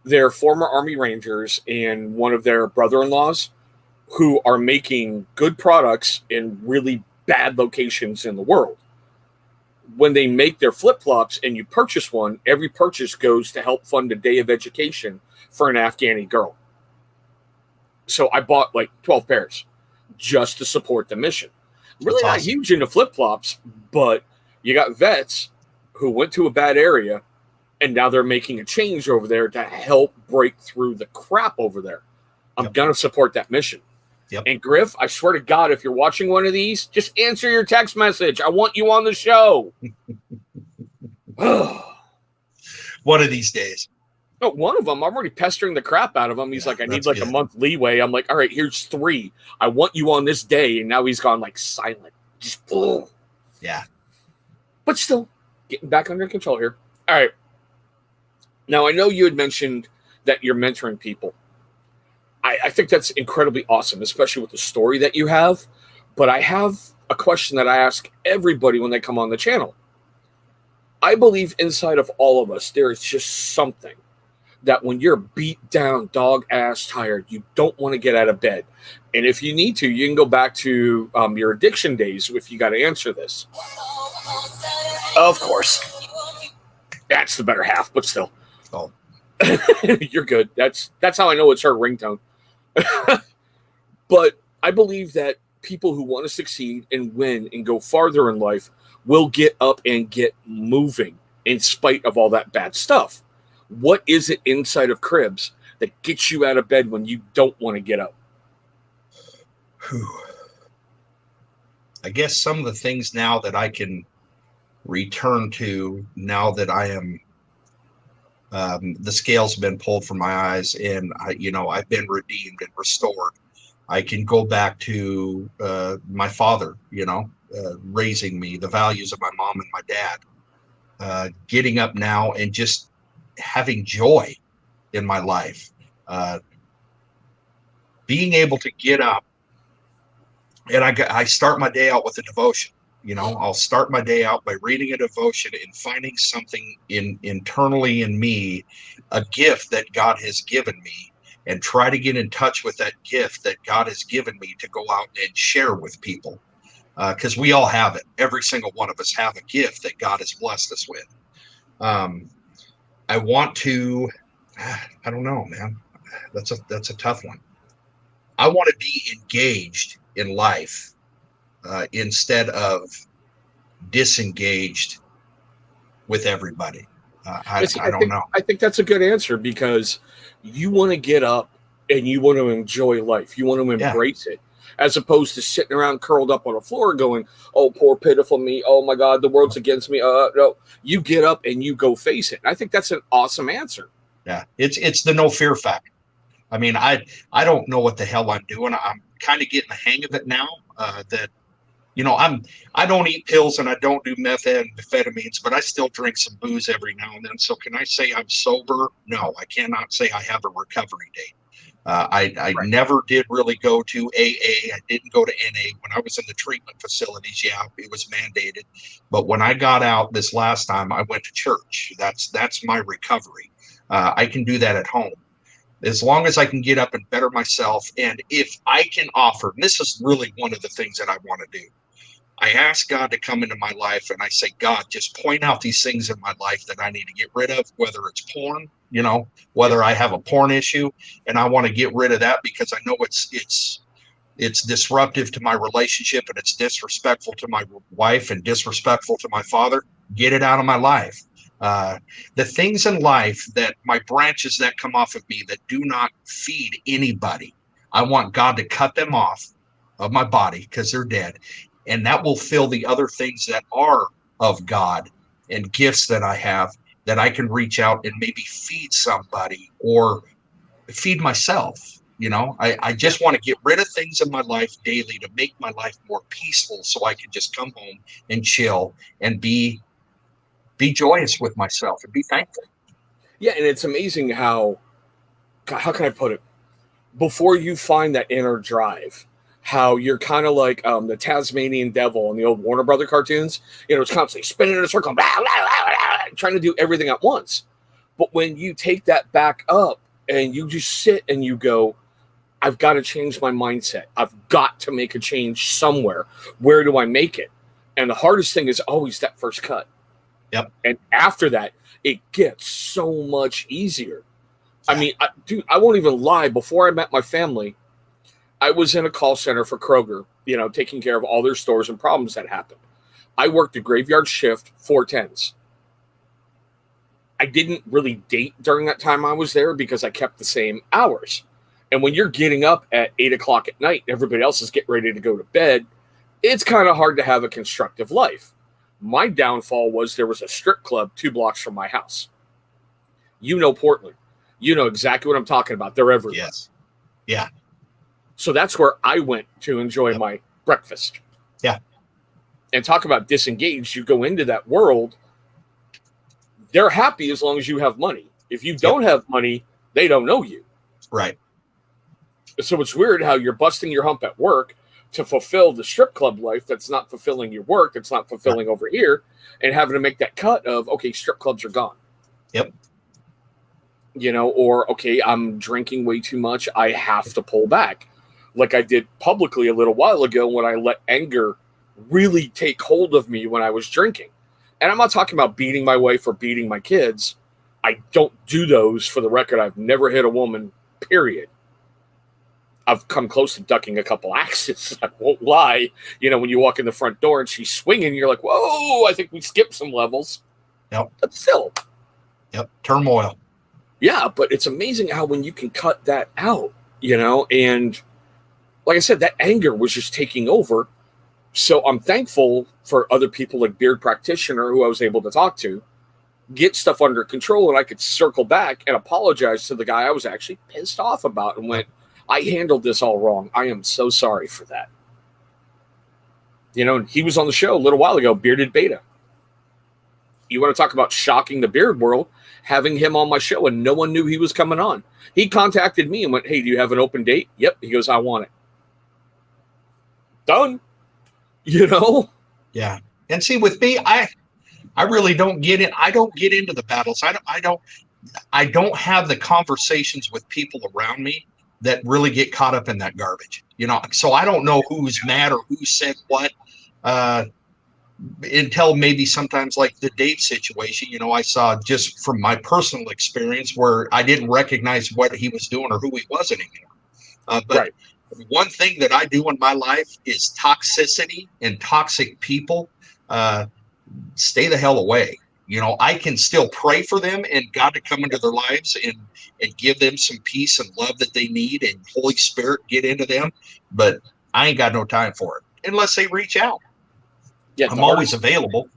they're former Army Rangers and one of their brother-in-laws who are making good products in really bad locations in the world. When they make their flip-flops and you purchase one, every purchase goes to help fund a day of education for an Afghani girl. So I bought like 12 pairs just to support the mission. Really not huge into flip-flops, but you got vets who went to a bad area and now they're making a change over there to help break through the crap over there. I'm going to support that mission. And Griff, I swear to God, if you're watching one of these, just answer your text message. I want you on the show. One of these days. No, one of them, I'm already pestering the crap out of him. He's like, I need like a month leeway. I'm like, all right, here's 3. I want you on this day. And now he's gone like silent. Just, yeah. But still, getting back under control here. All right. Now, I know you had mentioned that you're mentoring people. I think that's incredibly awesome, especially with the story that you have. But I have a question that I ask everybody when they come on the channel. I believe inside of all of us, there is just something that when you're beat down, dog ass tired, you don't want to get out of bed. And if you need to, you can go back to your addiction days if you got to answer this. Of course. That's the better half, but still. Oh. You're good. That's how I know it's her ringtone. But I believe that people who want to succeed and win and go farther in life will get up and get moving in spite of all that bad stuff. What is it inside of Cribs that gets you out of bed when you don't want to get up? I guess some of the things now that I can return to now that I am the scales have been pulled from my eyes and I've been redeemed and restored. I can go back to my father, raising me, the values of my mom and my dad, getting up now and just having joy in my life, being able to get up. And I start my day out with a devotion. I'll start my day out by reading a devotion and finding something internally in me, a gift that God has given me, and try to get in touch with that gift that God has given me to go out and share with people. Because we all have it. Every single one of us have a gift that God has blessed us with. I want to, I don't know, man. That's a tough one. I want to be engaged in life instead of disengaged with everybody. I don't know. I think that's a good answer because you want to get up and you want to enjoy life. You want to embrace it as opposed to sitting around curled up on the floor going, oh, poor pitiful me. Oh, my God, the world's against me. No, you get up and you go face it. And I think that's an awesome answer. Yeah, it's the no fear factor. I mean, I don't know what the hell I'm doing. I'm kind of getting the hang of it now that I don't eat pills and I don't do methamphetamines, but I still drink some booze every now and then. So can I say I'm sober? No, I cannot say I have a recovery date. I never did really go to AA. I didn't go to NA when I was in the treatment facilities. Yeah, it was mandated. But when I got out this last time, I went to church. That's my recovery. I can do that at home. As long as I can get up and better myself. And if I can offer, and this is really one of the things that I want to do. I ask God to come into my life and I say, God, just point out these things in my life that I need to get rid of, whether it's porn, whether I have a porn issue and I want to get rid of that because I know it's disruptive to my relationship and it's disrespectful to my wife and disrespectful to my father. Get it out of my life. The things in life that my branches that come off of me that do not feed anybody, I want God to cut them off of my body because they're dead. And that will fill the other things that are of God and gifts that I have that I can reach out and maybe feed somebody or feed myself. I just want to get rid of things in my life daily to make my life more peaceful so I can just come home and chill and be joyous with myself and be thankful. Yeah, and it's amazing how can I put it? Before you find that inner drive, how you're kind of like the Tasmanian devil in the old Warner Brother cartoons. It's constantly spinning in a circle, blah, blah, blah, blah, trying to do everything at once. But when you take that back up and you just sit and you go, I've got to change my mindset. I've got to make a change somewhere. Where do I make it? And the hardest thing is always that first cut. Yep. And after that, it gets so much easier. I mean, I won't even lie. Before I met my family, I was in a call center for Kroger, taking care of all their stores and problems that happened. I worked a graveyard shift, 410s. I didn't really date during that time I was there because I kept the same hours. And when you're getting up at 8 o'clock at night, everybody else is getting ready to go to bed, it's kind of hard to have a constructive life. My downfall was there was a strip club 2 blocks from my house. Portland. You know exactly what I'm talking about. They're everywhere. Yes. Yeah. So that's where I went to enjoy my breakfast. Yeah. And talk about disengaged. You go into that world, they're happy as long as you have money. If you don't have money, they don't know you. Right. So it's weird how you're busting your hump at work to fulfill the strip club life that's not fulfilling your work, that's not fulfilling over here, and having to make that cut of, okay, strip clubs are gone. Yep. or okay, I'm drinking way too much. I have to pull back. Like I did publicly a little while ago when I let anger really take hold of me when I was drinking. And I'm not talking about beating my wife or beating my kids. I don't do those. For the record, I've never hit a woman, period. I've come close to ducking a couple axes. I won't lie. When you walk in the front door and she's swinging, you're like, whoa, I think we skipped some levels. Yep. But still. Yep. Turmoil. Yeah, but it's amazing how when you can cut that out, and like I said, that anger was just taking over. So I'm thankful for other people like Beard Practitioner who I was able to talk to, get stuff under control, and I could circle back and apologize to the guy I was actually pissed off about and went, I handled this all wrong. I am so sorry for that. And he was on the show a little while ago, Bearded Beta. You want to talk about shocking the beard world, having him on my show and no one knew he was coming on. He contacted me and went, hey, do you have an open date? Yep. He goes, I want it. Done. Yeah. And see, with me, I really don't get it. I don't get into the battles. I don't have the conversations with people around me that really get caught up in that garbage, so I don't know who's mad or who said what, until maybe sometimes like the Dave situation, I saw just from my personal experience where I didn't recognize what he was doing or who he was anymore. But right. One thing that I do in my life is toxicity and toxic people. Stay the hell away. I can still pray for them and God to come into their lives and give them some peace and love that they need and Holy Spirit get into them. But I ain't got no time for it unless they reach out. Yeah, I'm always available.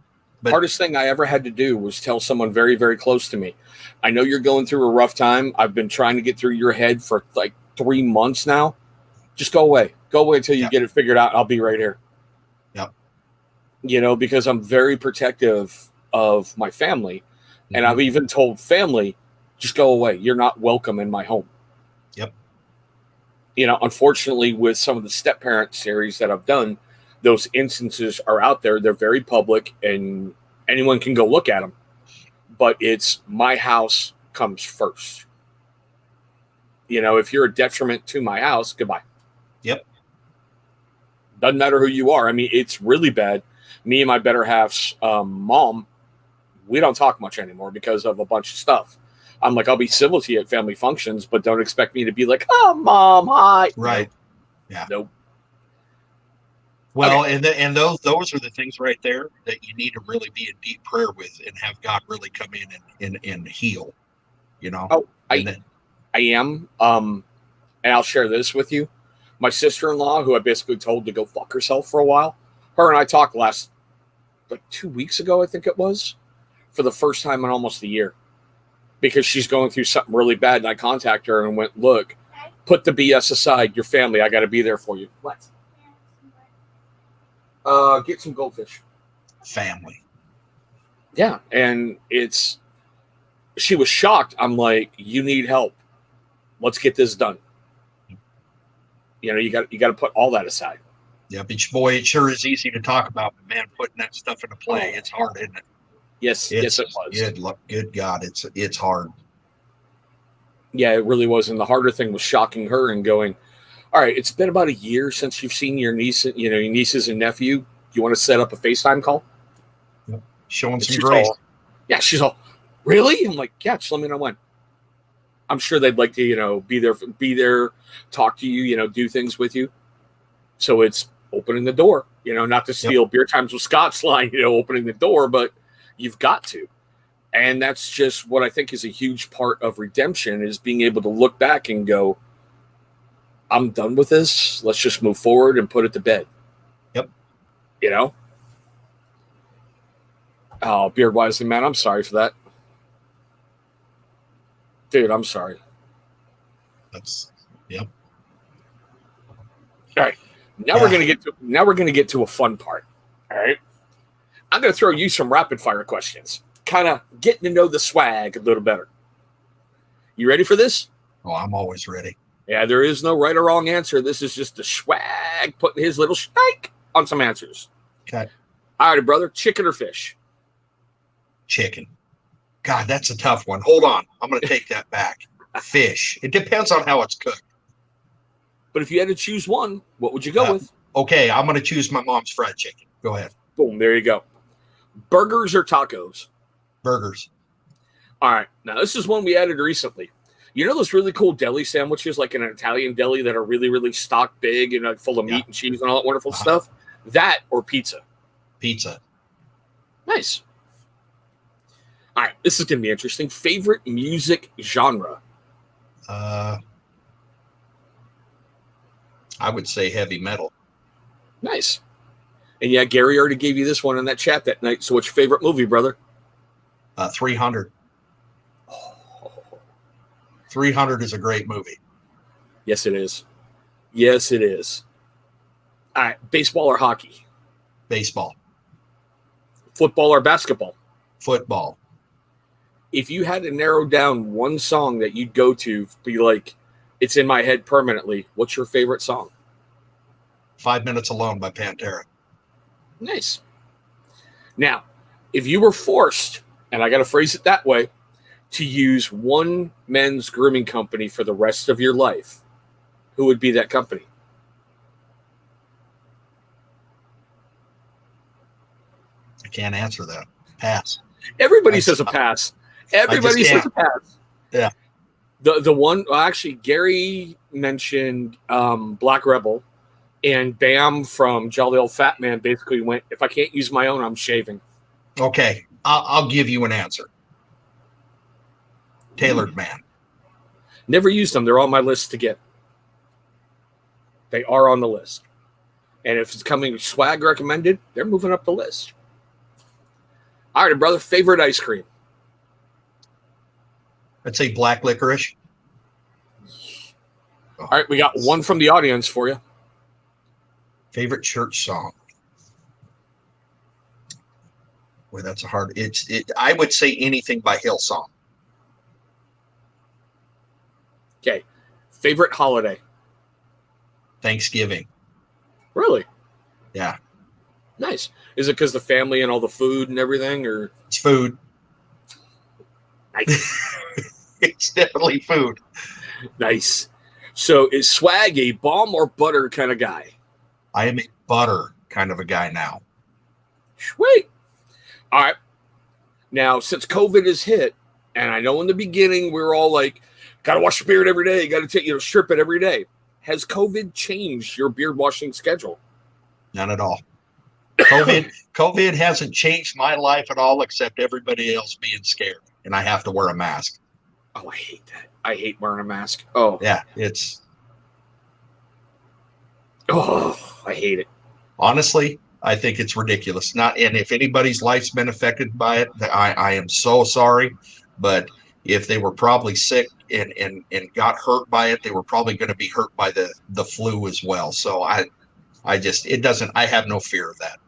The hardest thing I ever had to do was tell someone very, very close to me, I know you're going through a rough time. I've been trying to get through your head for like 3 months now. Just go away. Go away until you get it figured out. I'll be right here. Yep. Because I'm very protective of my family. Mm-hmm. And I've even told family, just go away. You're not welcome in my home. Yep. Unfortunately, with some of the step parent series that I've done, those instances are out there. They're very public and anyone can go look at them. But it's my house comes first. If you're a detriment to my house, goodbye. Yep. Doesn't matter who you are. I mean, it's really bad. Me and my better half's mom, we don't talk much anymore because of a bunch of stuff. I'm like, I'll be civil to you at family functions, but don't expect me to be like, oh, mom, hi. Right. Yeah. Nope. Well, okay. and those are the things right there that you need to really be in deep prayer with and have God really come in and heal, Oh, I am. And I'll share this with you. My sister-in-law, who I basically told to go fuck herself for a while, her and I talked last, 2 weeks ago, I think it was, for the first time in almost a year, because she's going through something really bad. And I contacted her and went, look, put the BS aside. Your family, I got to be there for you. What? Get some goldfish. Family. Yeah. And she was shocked. I'm like, you need help. Let's get this done. You got to put all that aside. Yeah, but boy, it sure is easy to talk about, but man, putting that stuff into play, it's hard, isn't it? Yes, yes, it was. Good God, it's hard. Yeah, it really was. And the harder thing was shocking her and going, all right, it's been about a year since you've seen your niece, your nieces and nephew. You want to set up a FaceTime call? Yep. Showing some grace. She's all, really? I'm like, yeah, just let me know when. I'm sure they'd like to, be there, talk to you, do things with you. So it's opening the door, not to steal Beer Times with Scott's line, opening the door, but you've got to. And that's just what I think is a huge part of redemption, is being able to look back and go, I'm done with this. Let's just move forward and put it to bed. Yep. Oh, Beard Wisely, man, I'm sorry for that. Dude, I'm sorry. Yep. All right. Now we're gonna get to a fun part. All right. I'm gonna throw you some rapid fire questions. Kind of getting to know the swag a little better. You ready for this? Oh, I'm always ready. Yeah, there is no right or wrong answer. This is just the swag putting his little snake on some answers. Okay. All right, brother. Chicken or fish? Chicken. God, that's a tough one. Hold on. I'm going to take that back. Fish. It depends on how it's cooked. But if you had to choose one, what would you go with? Okay, I'm going to choose my mom's fried chicken. Go ahead. Boom, there you go. Burgers or tacos? Burgers. All right. Now, this is one we added recently. You know those really cool deli sandwiches, like in an Italian deli, that are really, really stock big and full of meat and cheese and all that wonderful stuff? That or pizza? Pizza. Nice. All right. This is going to be interesting. Favorite music genre? I would say heavy metal. Nice. And yeah, Gary already gave you this one in that chat that night. So what's your favorite movie, brother? 300. 300 is a great movie. Yes, it is. Yes, it is. All right. Baseball or hockey? Baseball. Football or basketball? Football. If you had to narrow down one song that you'd go to, be like, it's in my head permanently, what's your favorite song? 5 Minutes Alone by Pantera. Nice. Now, if you were forced, and I got to phrase it that way, to use one men's grooming company for the rest of your life, who would be that company? I can't answer that. Pass. Everybody says a pass. Everybody says a pass. Yeah. The one, well, actually, Gary mentioned Black Rebel, and Bam from Jolly Old Fat Man basically went, if I can't use my own, I'm shaving. Okay. I'll give you an answer. Tailored Man. Never used them. They're on my list to get. They are on the list. And if it's coming swag recommended, they're moving up the list. All right, brother. Favorite ice cream? I'd say black licorice. All right, we got one from the audience for you. Favorite church song? Boy, that's a hard. I would say anything by Hillsong. Okay. Favorite holiday? Thanksgiving. Really? Yeah. Nice. Is it because the family and all the food and everything, or it's food? Nice. It's definitely food. Nice. So is Swag a balm or butter kind of guy? I am a butter kind of a guy now. Sweet. All right. Now, since COVID has hit, and I know in the beginning we were all like, got to wash your beard every day, got to take, strip it every day. Has COVID changed your beard washing schedule? None at all. COVID hasn't changed my life at all, except everybody else being scared, and I have to wear a mask. Oh, I hate that. I hate wearing a mask. Oh, yeah, I hate it. Honestly, I think it's ridiculous. And if anybody's life's been affected by it, I am so sorry. But if they were probably sick and got hurt by it, they were probably going to be hurt by the flu as well. So I have no fear of that.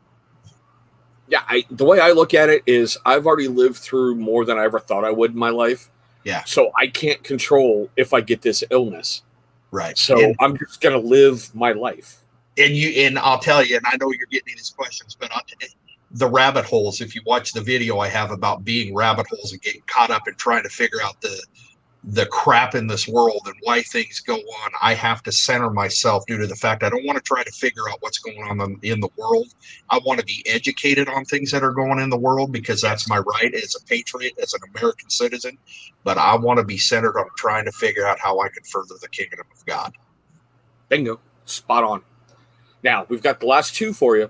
Yeah, the way I look at it is I've already lived through more than I ever thought I would in my life. Yeah. So I can't control if I get this illness. Right. So I'm just going to live my life. And I'll tell you, and I know you're getting these questions, but the rabbit holes, if you watch the video I have about being rabbit holes and getting caught up and trying to figure out the crap in this world and why things go on, I have to center myself due to the fact I don't want to try to figure out what's going on in the world. I want to be educated on things that are going on in the world because that's my right as a patriot, as an American citizen. But I want to be centered on trying to figure out how I can further the kingdom of God. Bingo. Spot on. Now, we've got the last two for you,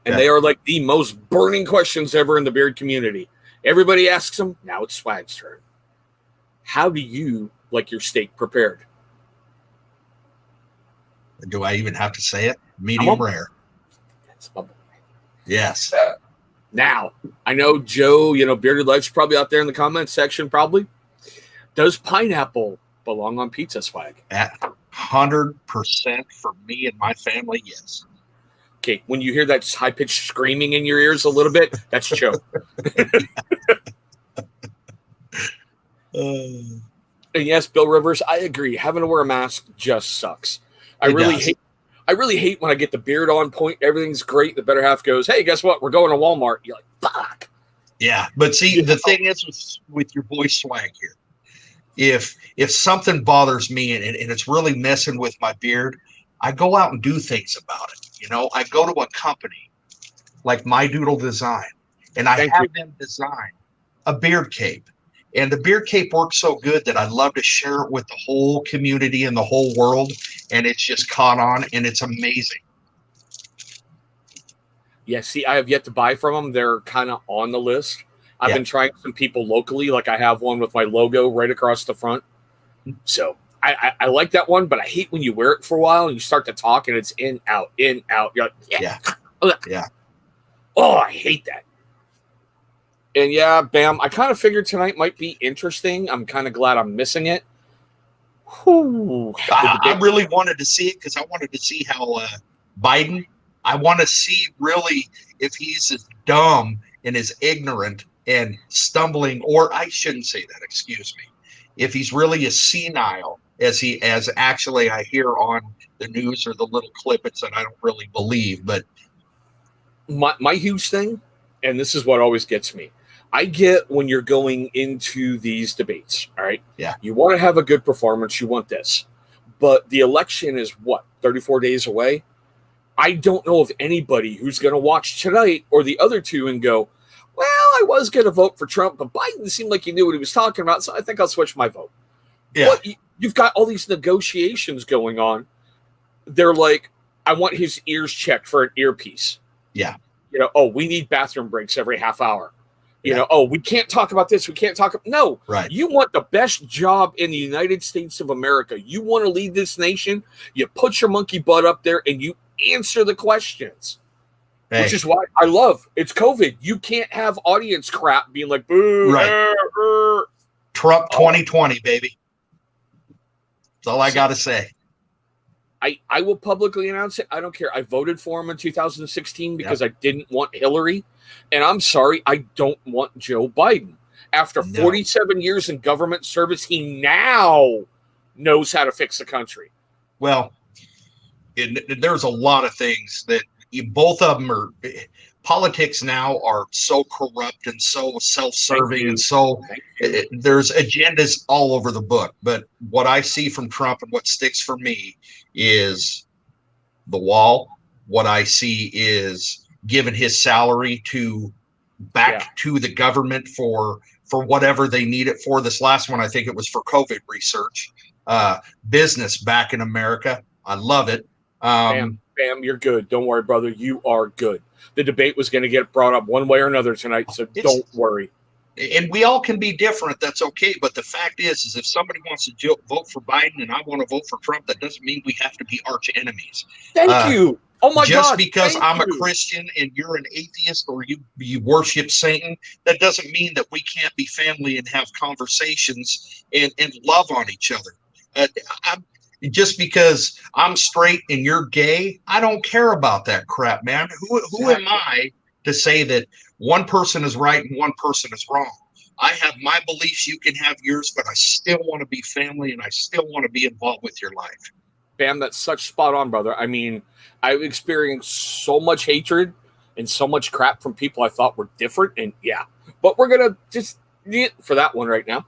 and they are like the most burning questions ever in the beard community. Everybody asks them. Now it's Swag's turn. How do you like your steak prepared? Do I even have to say it? Medium rare. That's my boy. Yes. Now, I know Joe, Bearded Life's probably out there in the comments section, probably. Does pineapple belong on pizza, Swag? 100% for me and my family, yes. Okay, when you hear that high-pitched screaming in your ears a little bit, that's Joe. And yes, Bill Rivers, I agree. Having to wear a mask just sucks. I really hate when I get the beard on point. Everything's great. The better half goes, hey, guess what? We're going to Walmart. You're like, fuck. Yeah, but see, the thing is with your boy Swag here, if something bothers me and it's really messing with my beard, I go out and do things about it. I go to a company like My Doodle Design, and I Thank you. have them design a beard cape. And the beard cape works so good that I'd love to share it with the whole community and the whole world. And it's just caught on, and it's amazing. Yeah, see, I have yet to buy from them. They're kind of on the list. I've been trying some people locally. Like I have one with my logo right across the front. So I like that one, but I hate when you wear it for a while and you start to talk and it's in, out, in, out. You're like, Yeah. Oh, I hate that. And yeah, Bam, I kind of figured tonight might be interesting. I'm kind of glad I'm missing it. I really wanted to see it because I wanted to see how Biden, I want to see really if he's as dumb and as ignorant and stumbling, or I shouldn't say that, excuse me, if he's really as senile as actually I hear on the news or the little clippets that I don't really believe. But my huge thing, and this is what always gets me, I get when you're going into these debates, all right? Yeah. You want to have a good performance. You want this. But the election is, 34 days away? I don't know of anybody who's going to watch tonight or the other two and go, well, I was going to vote for Trump, but Biden seemed like he knew what he was talking about, so I think I'll switch my vote. Yeah. But you've got all these negotiations going on. They're like, I want his ears checked for an earpiece. Yeah. We need bathroom breaks every half hour. We can't talk about this. We can't talk. No, right. You want the best job in the United States of America. You want to lead this nation. You put your monkey butt up there and you answer the questions, which is why I love it's COVID. You can't have audience crap being like, boo, right. Trump 2020, baby. That's all I got to say. I will publicly announce it. I don't care. I voted for him in 2016 because I didn't want Hillary. And I'm sorry, I don't want Joe Biden. After 47 years in government service, he now knows how to fix the country. Well, there's a lot of things that both of them are. Politics now are so corrupt and so self-serving and so there's agendas all over the book. But what I see from Trump and what sticks for me is the wall. What I see is giving his salary back to the government for whatever they need it for. This last one, I think it was for COVID research, business back in America. I love it. Bam, you're good. Don't worry, brother. You are good. The debate was going to get brought up one way or another tonight, so don't worry. And we all can be different. That's okay. But the fact is if somebody wants to vote for Biden and I want to vote for Trump, that doesn't mean we have to be arch enemies. Thank you. Oh my God. Just because I'm a Christian and you're an atheist or you worship Satan, that doesn't mean that we can't be family and have conversations and love on each other. Just because I'm straight and you're gay, I don't care about that crap, man. Who am I to say that one person is right and one person is wrong? I have my beliefs, you can have yours, but I still want to be family and I still want to be involved with your life. Bam, that's such spot on, brother. I mean, I've experienced so much hatred and so much crap from people I thought were different. And but we're going to just for that one right now.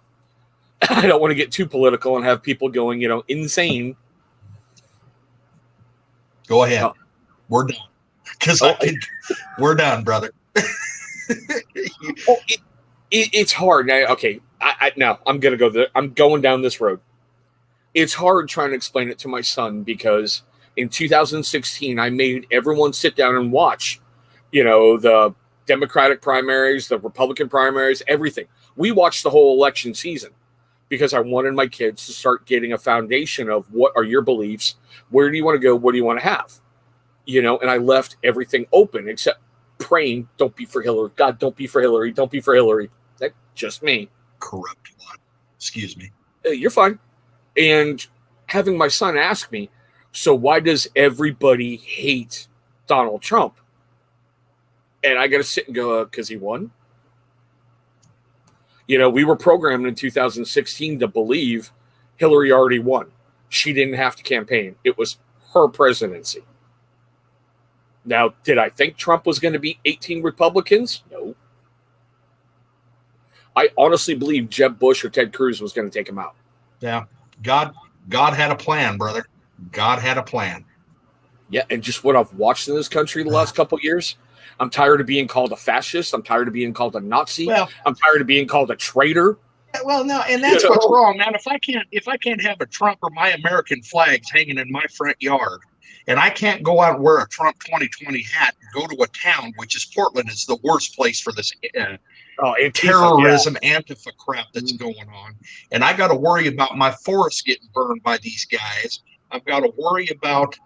I don't want to get too political and have people going, insane. Go ahead. We're done. We're done, brother. It's hard. Okay. Now I'm going to go there. I'm going down this road. It's hard trying to explain it to my son because in 2016, I made everyone sit down and watch, the Democratic primaries, the Republican primaries, everything. We watched the whole election season because I wanted my kids to start getting a foundation of what are your beliefs, where do you want to go, what do you want to have, and I left everything open except praying, don't be for Hillary. God, don't be for Hillary. Don't be for Hillary. That's just me. Corrupt one. Excuse me. You're fine. And having my son ask me, so why does everybody hate Donald Trump? And I got to sit and go, because he won. We were programmed in 2016 to believe Hillary already won. She didn't have to campaign. It was her presidency. Now, did I think Trump was going to beat 18 Republicans? No. I honestly believe Jeb Bush or Ted Cruz was going to take him out. Yeah. God had a plan, brother. God had a plan. Yeah, and just what I've watched in this country the last couple of years, I'm tired of being called a fascist. I'm tired of being called a Nazi. Well, I'm tired of being called a traitor. well, no, and that's what's wrong, man. If I can't have a Trump or my American flags hanging in my front yard, and I can't go out and wear a Trump 2020 hat and go to a town, which is Portland, is the worst place for this terrorism, Antifa crap that's going on. And I got to worry about my forest getting burned by these guys. I've got to worry about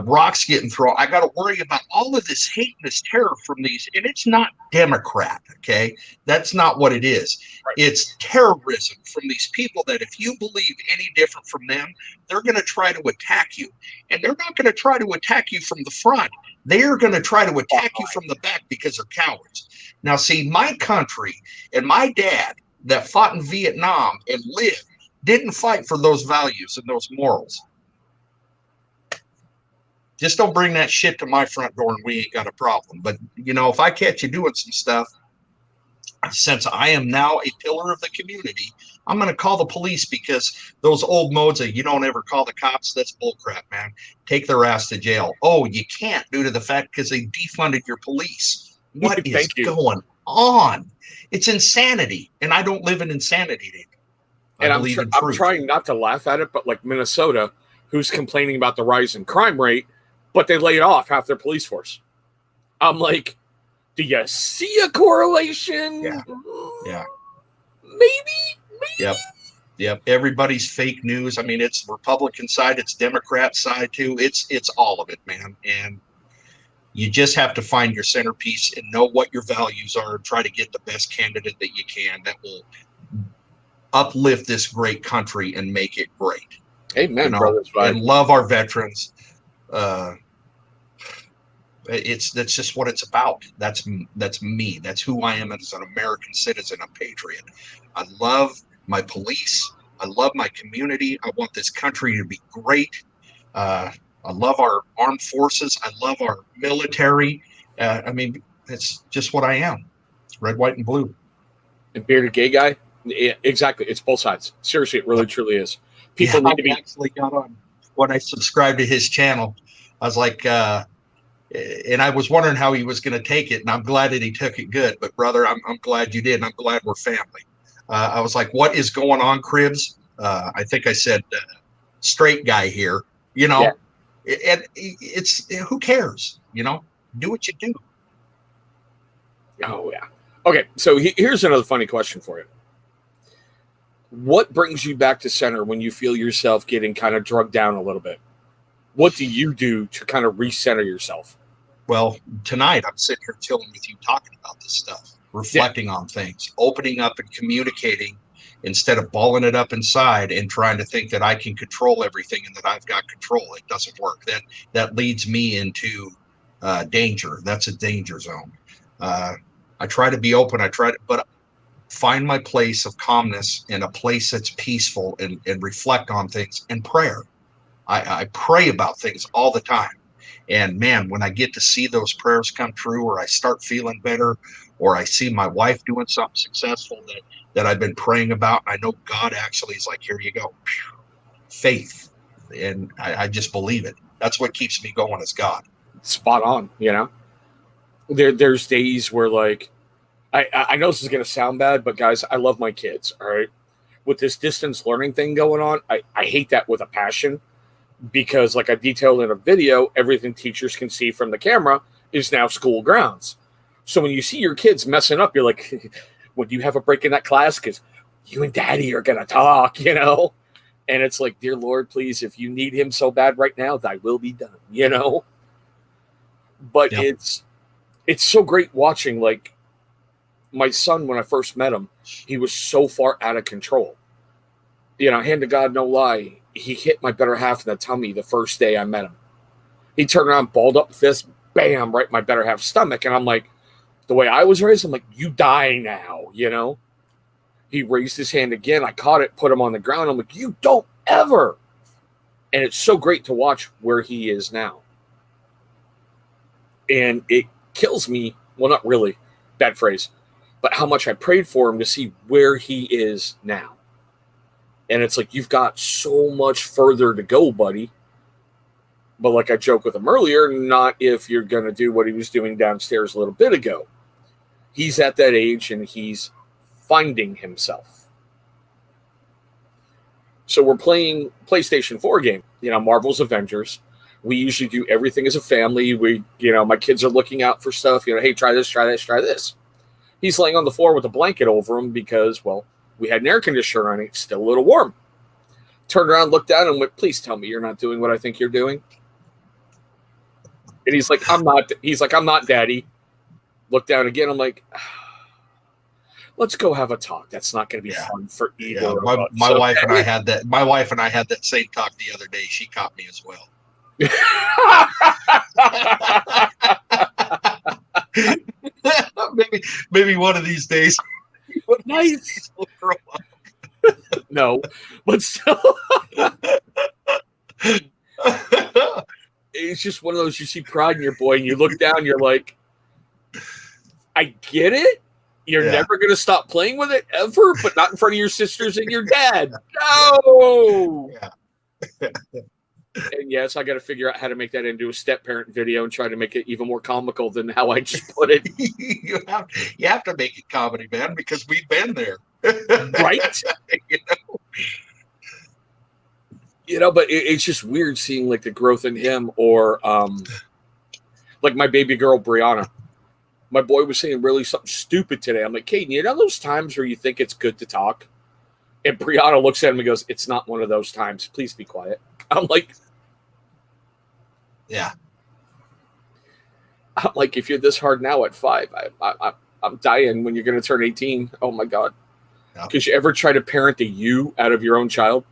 rocks getting thrown. I got to worry about all of this hate and this terror from these. And it's not Democrat, okay? That's not what it is. Right. It's terrorism from these people that if you believe any different from them, they're going to try to attack you. And they're not going to try to attack you from the front. They're going to try to attack you from the back because they're cowards. Now, see, my country and my dad that fought in Vietnam and lived didn't fight for those values and those morals. Just don't bring that shit to my front door and we ain't got a problem. But, you know, if I catch you doing some stuff, since I am now a pillar of the community, I'm going to call the police because those old modes of you don't ever call the cops, that's bullcrap, man. Take their ass to jail. Oh, you can't due to the fact because they defunded your police. What is going on? It's insanity. And I don't live in insanity, David. And I'm trying not to laugh at it, but like Minnesota, who's complaining about the rise in crime rate, but they laid off half their police force. I'm like, do you see a correlation? Yeah. Maybe. Yep. Everybody's fake news. I mean, it's Republican side, it's Democrat side too. It's all of it, man. And you just have to find your centerpiece and know what your values are and try to get the best candidate that you can that will uplift this great country and make it great. Amen, brother. And love our veterans. That's just what it's about. That's me. That's who I am as an American citizen, a patriot. I love my police. I love my community. I want this country to be great. I love our armed forces. I love our military. I mean, it's just what I am. Red, white, and blue. And bearded gay guy? Yeah, exactly. It's both sides. Seriously, it really, truly is. People need to be. I actually got on when I subscribed to his channel. I was like, and I was wondering how he was going to take it, and I'm glad that he took it good. But brother, I'm glad you did, and I'm glad we're family. I was like, what is going on, Cribs? I think I said straight guy here, you know. Yeah. And it's who cares, you know? Do what you do. Oh yeah. Okay, so here's another funny question for you. What brings you back to center when you feel yourself getting kind of drugged down a little bit? What do you do to kind of recenter yourself? Well, tonight I'm sitting here chilling with you, talking about this stuff, reflecting on things, opening up and communicating instead of balling it up inside and trying to think that I can control everything and that I've got control. It doesn't work. That leads me into danger. That's a danger zone. I try to be open. But find my place of calmness and a place that's peaceful and reflect on things and prayer. I pray about things all the time. And man, when I get to see those prayers come true, or I start feeling better, or I see my wife doing something successful that I've been praying about, I know God actually is like, here you go. Faith. And I just believe it. That's what keeps me going is God. Spot on, you know? There's days where like, I know this is going to sound bad, but guys, I love my kids, all right? With this distance learning thing going on, I hate that with a passion. Because like I detailed in a video, everything teachers can see from the camera is now school grounds. So when you see your kids messing up, you're like, would you have a break in that class? Because you and daddy are going to talk, you know? And it's like, dear Lord, please, if you need him so bad right now, thy will be done, you know? But it's so great watching, like, my son, when I first met him, he was so far out of control. You know, hand to God, no lie. He hit my better half in the tummy the first day I met him. He turned around, balled up fist, bam, right in my better half stomach. And I'm like, the way I was raised, I'm like, you die now, you know? He raised his hand again. I caught it, put him on the ground. I'm like, you don't ever. And it's so great to watch where he is now. And it kills me. Well, not really. Bad phrase. but how much I prayed for him to see where he is now. And it's like, you've got so much further to go, buddy. But like I joked with him earlier, not if you're going to do what he was doing downstairs a little bit ago. He's at that age and he's finding himself. So we're playing PlayStation 4 game, Marvel's Avengers. We usually do everything as a family. My kids are looking out for stuff. Hey, try this, try this, try this. He's laying on the floor with a blanket over him because, well, we had an air conditioner on it. It's still a little warm. Turned around, looked down, and went, please tell me you're not doing what I think you're doing. And he's like, I'm not. He's like, I'm not, Daddy. Look down again. I'm like, let's go have a talk. That's not going to be fun for either. Yeah, my wife and I had that. My wife and I had that same talk the other day. She caught me as well. maybe one of these days. Nice. Will grow up. No, but still, it's just one of those. You see pride in your boy, and you look down. You're like, I get it. You're never going to stop playing with it ever, but not in front of your sisters and your dad. No. Yeah. And yes, I got to figure out how to make that into a step-parent video and try to make it even more comical than how I just put it. you have to make it comedy, man, because we've been there. Right? But it's just weird seeing like the growth in him, or like my baby girl, Brianna. My boy was saying really something stupid today. I'm like, Caden, those times where you think it's good to talk? And Brianna looks at him and goes, it's not one of those times. Please be quiet. I'm like, yeah. I'm like, if you're this hard now at 5, I'm dying when you're going to turn 18. Oh my God. Because you ever try to parent the you out of your own child?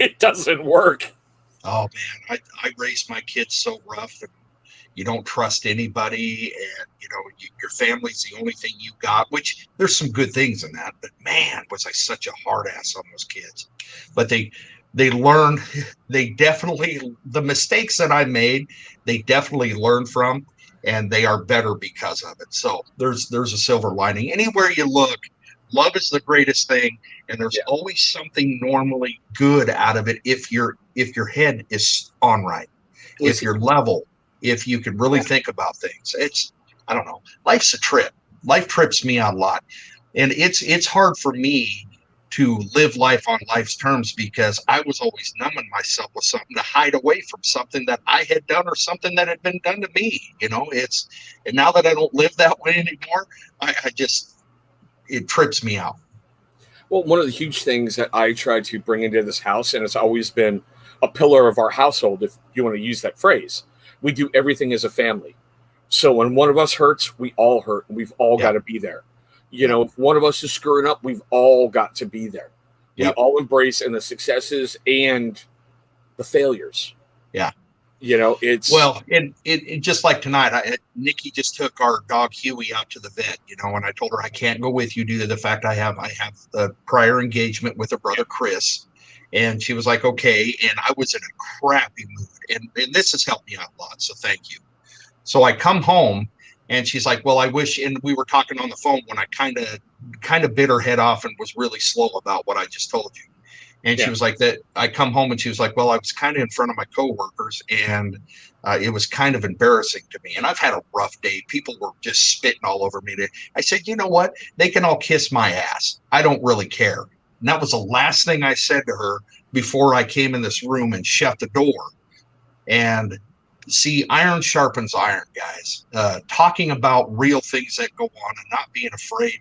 It doesn't work. Oh man, I raised my kids so rough, and you don't trust anybody, and your family's the only thing you got, which there's some good things in that, but man, was I such a hard ass on those kids. But they learn, the mistakes that I made, they definitely learn from, and they are better because of it. So there's a silver lining. Anywhere you look, love is the greatest thing, and there's always something normally good out of it if your head is on right, if you're level, if you can really think about things. I don't know. Life's a trip. Life trips me out a lot, and it's hard for me to live life on life's terms because I was always numbing myself with something to hide away from something that I had done or something that had been done to me. And now that I don't live that way anymore, it trips me out. Well, one of the huge things that I try to bring into this house, and it's always been a pillar of our household, if you want to use that phrase, we do everything as a family. So when one of us hurts, we all hurt, and we've all got to be there. If one of us is screwing up, we've all got to be there. We all embrace in the successes and the failures. Yeah. It's it just like tonight, Nikki just took our dog Huey out to the vet, and I told her I can't go with you due to the fact I have a prior engagement with her brother Chris, and she was like, okay, and I was in a crappy mood, and this has helped me out a lot, so thank you. So I come home, and she's like, well, I wish, and we were talking on the phone when I kind of bit her head off and was really slow about what I just told you. And she was like that. I come home and she was like, well, I was kind of in front of my coworkers, and it was kind of embarrassing to me. And I've had a rough day. People were just spitting all over me. I said, you know what? They can all kiss my ass. I don't really care. And that was the last thing I said to her before I came in this room and shut the door. And see, iron sharpens iron, guys. Talking about real things that go on and not being afraid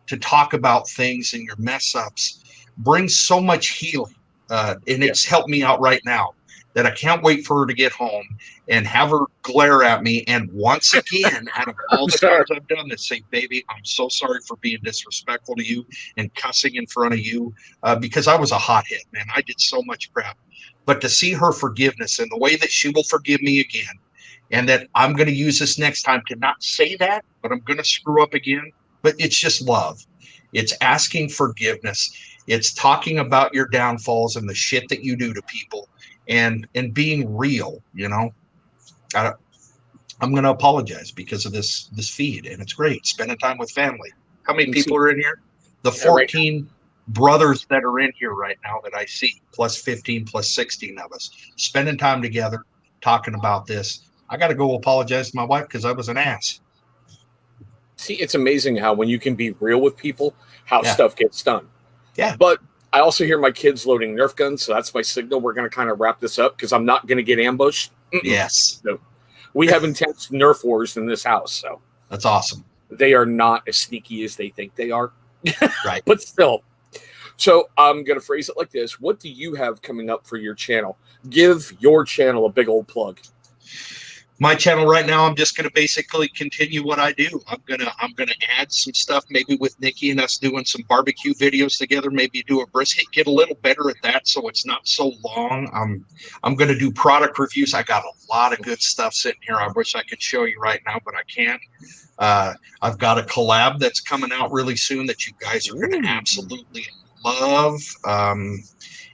to talk about things and your mess ups brings so much healing, and it's helped me out right now that I can't wait for her to get home and have her glare at me, and once again, out of all the times I've done this, say, baby, I'm so sorry for being disrespectful to you and cussing in front of you, because I was a hothead, man. I did so much crap. But to see her forgiveness and the way that she will forgive me again, and that I'm going to use this next time to not say that, but I'm going to screw up again. But it's just love. It's asking forgiveness. It's talking about your downfalls and the shit that you do to people, and being real. I I'm going to apologize because of this feed, and it's great spending time with family. How many people are in here? The 14 brothers that are in here right now that I see, plus 15, plus 16 of us, spending time together, talking about this. I got to go apologize to my wife because I was an ass. See, it's amazing how when you can be real with people, how stuff gets done. Yeah. But I also hear my kids loading Nerf guns, so that's my signal. We're going to kind of wrap this up because I'm not going to get ambushed. Yes. No. We have intense Nerf wars in this house, so that's awesome. They are not as sneaky as they think they are. Right. But still. So I'm going to phrase it like this. What do you have coming up for your channel? Give your channel a big old plug. My channel right now, I'm just going to basically continue what I do. I'm gonna add some stuff, maybe with Nikki and us doing some barbecue videos together. Maybe do a brisket, get a little better at that, so it's not so long. I'm going to do product reviews. I got a lot of good stuff sitting here. I wish I could show you right now, but I can't. I've got a collab that's coming out really soon that you guys are going to absolutely love, and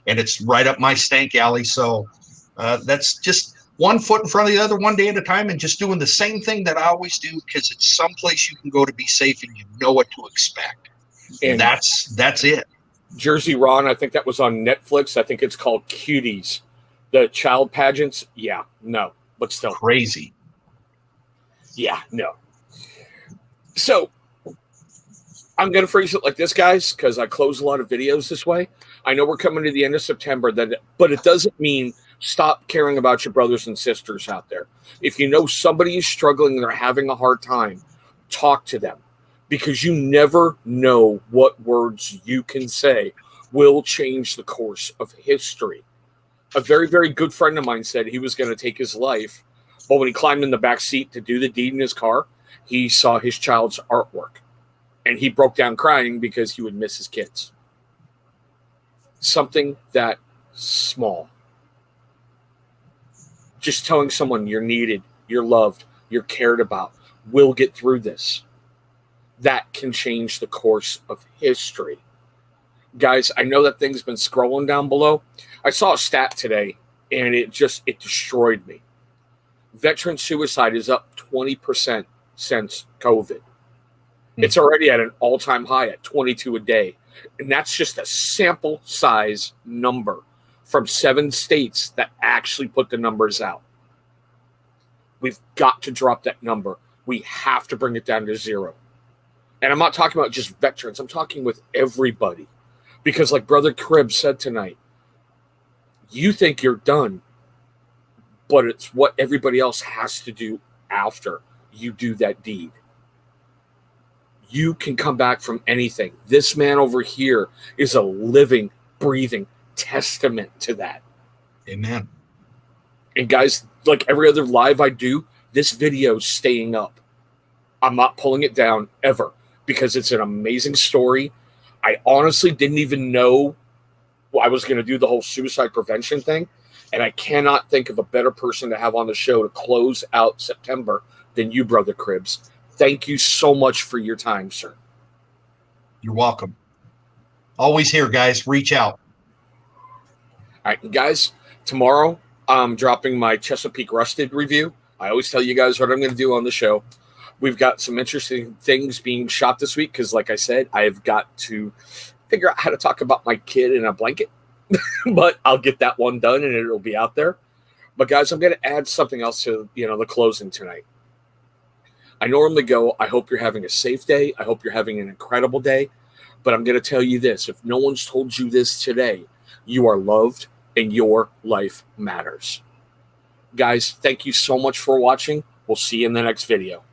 it's right up my stank alley. So that's just one foot in front of the other, one day at a time, and just doing the same thing that I always do, because it's someplace you can go to be safe and you know what to expect. And that's it. Jersey Ron, I think that was on Netflix. I think it's called Cuties. The child pageants. Yeah, no, but still. Crazy. Yeah, no. So I'm going to phrase it like this, guys, because I close a lot of videos this way. I know we're coming to the end of September, but it doesn't mean stop caring about your brothers and sisters out there. If you know somebody is struggling and they're having a hard time, talk to them, because you never know what words you can say will change the course of history. A very, very good friend of mine said he was going to take his life, but when he climbed in the back seat to do the deed in his car, he saw his child's artwork, and he broke down crying because he would miss his kids. Something that small. Just telling someone you're needed, you're loved, you're cared about, we'll get through this. That can change the course of history. Guys, I know that thing's been scrolling down below. I saw a stat today, and it destroyed me. Veteran suicide is up 20% since COVID. It's already at an all-time high at 22 a day. And that's just a sample size number from 7 states that actually put the numbers out. We've got to drop that number. We have to bring it down to 0. And I'm not talking about just veterans. I'm talking with everybody. Because like Brother Cribb said tonight, you think you're done, but it's what everybody else has to do after you do that deed. You can come back from anything. This man over here is a living, breathing testament to that. Amen. And guys, like every other live I do, this video's staying up. I'm not pulling it down ever, because it's an amazing story. I honestly didn't even know I was going to do the whole suicide prevention thing. And I cannot think of a better person to have on the show to close out September than you, Brother Cribbs. Thank you so much for your time, sir. You're welcome. Always here, guys. Reach out. All right, guys, tomorrow I'm dropping my Chesapeake Rusted review. I always tell you guys what I'm going to do on the show. We've got some interesting things being shot this week because, like I said, I've got to figure out how to talk about my kid in a blanket. But I'll get that one done and it'll be out there. But, guys, I'm going to add something else to the closing tonight. I normally go, I hope you're having a safe day. I hope you're having an incredible day. But I'm going to tell you this. If no one's told you this today, you are loved and your life matters. Guys, thank you so much for watching. We'll see you in the next video.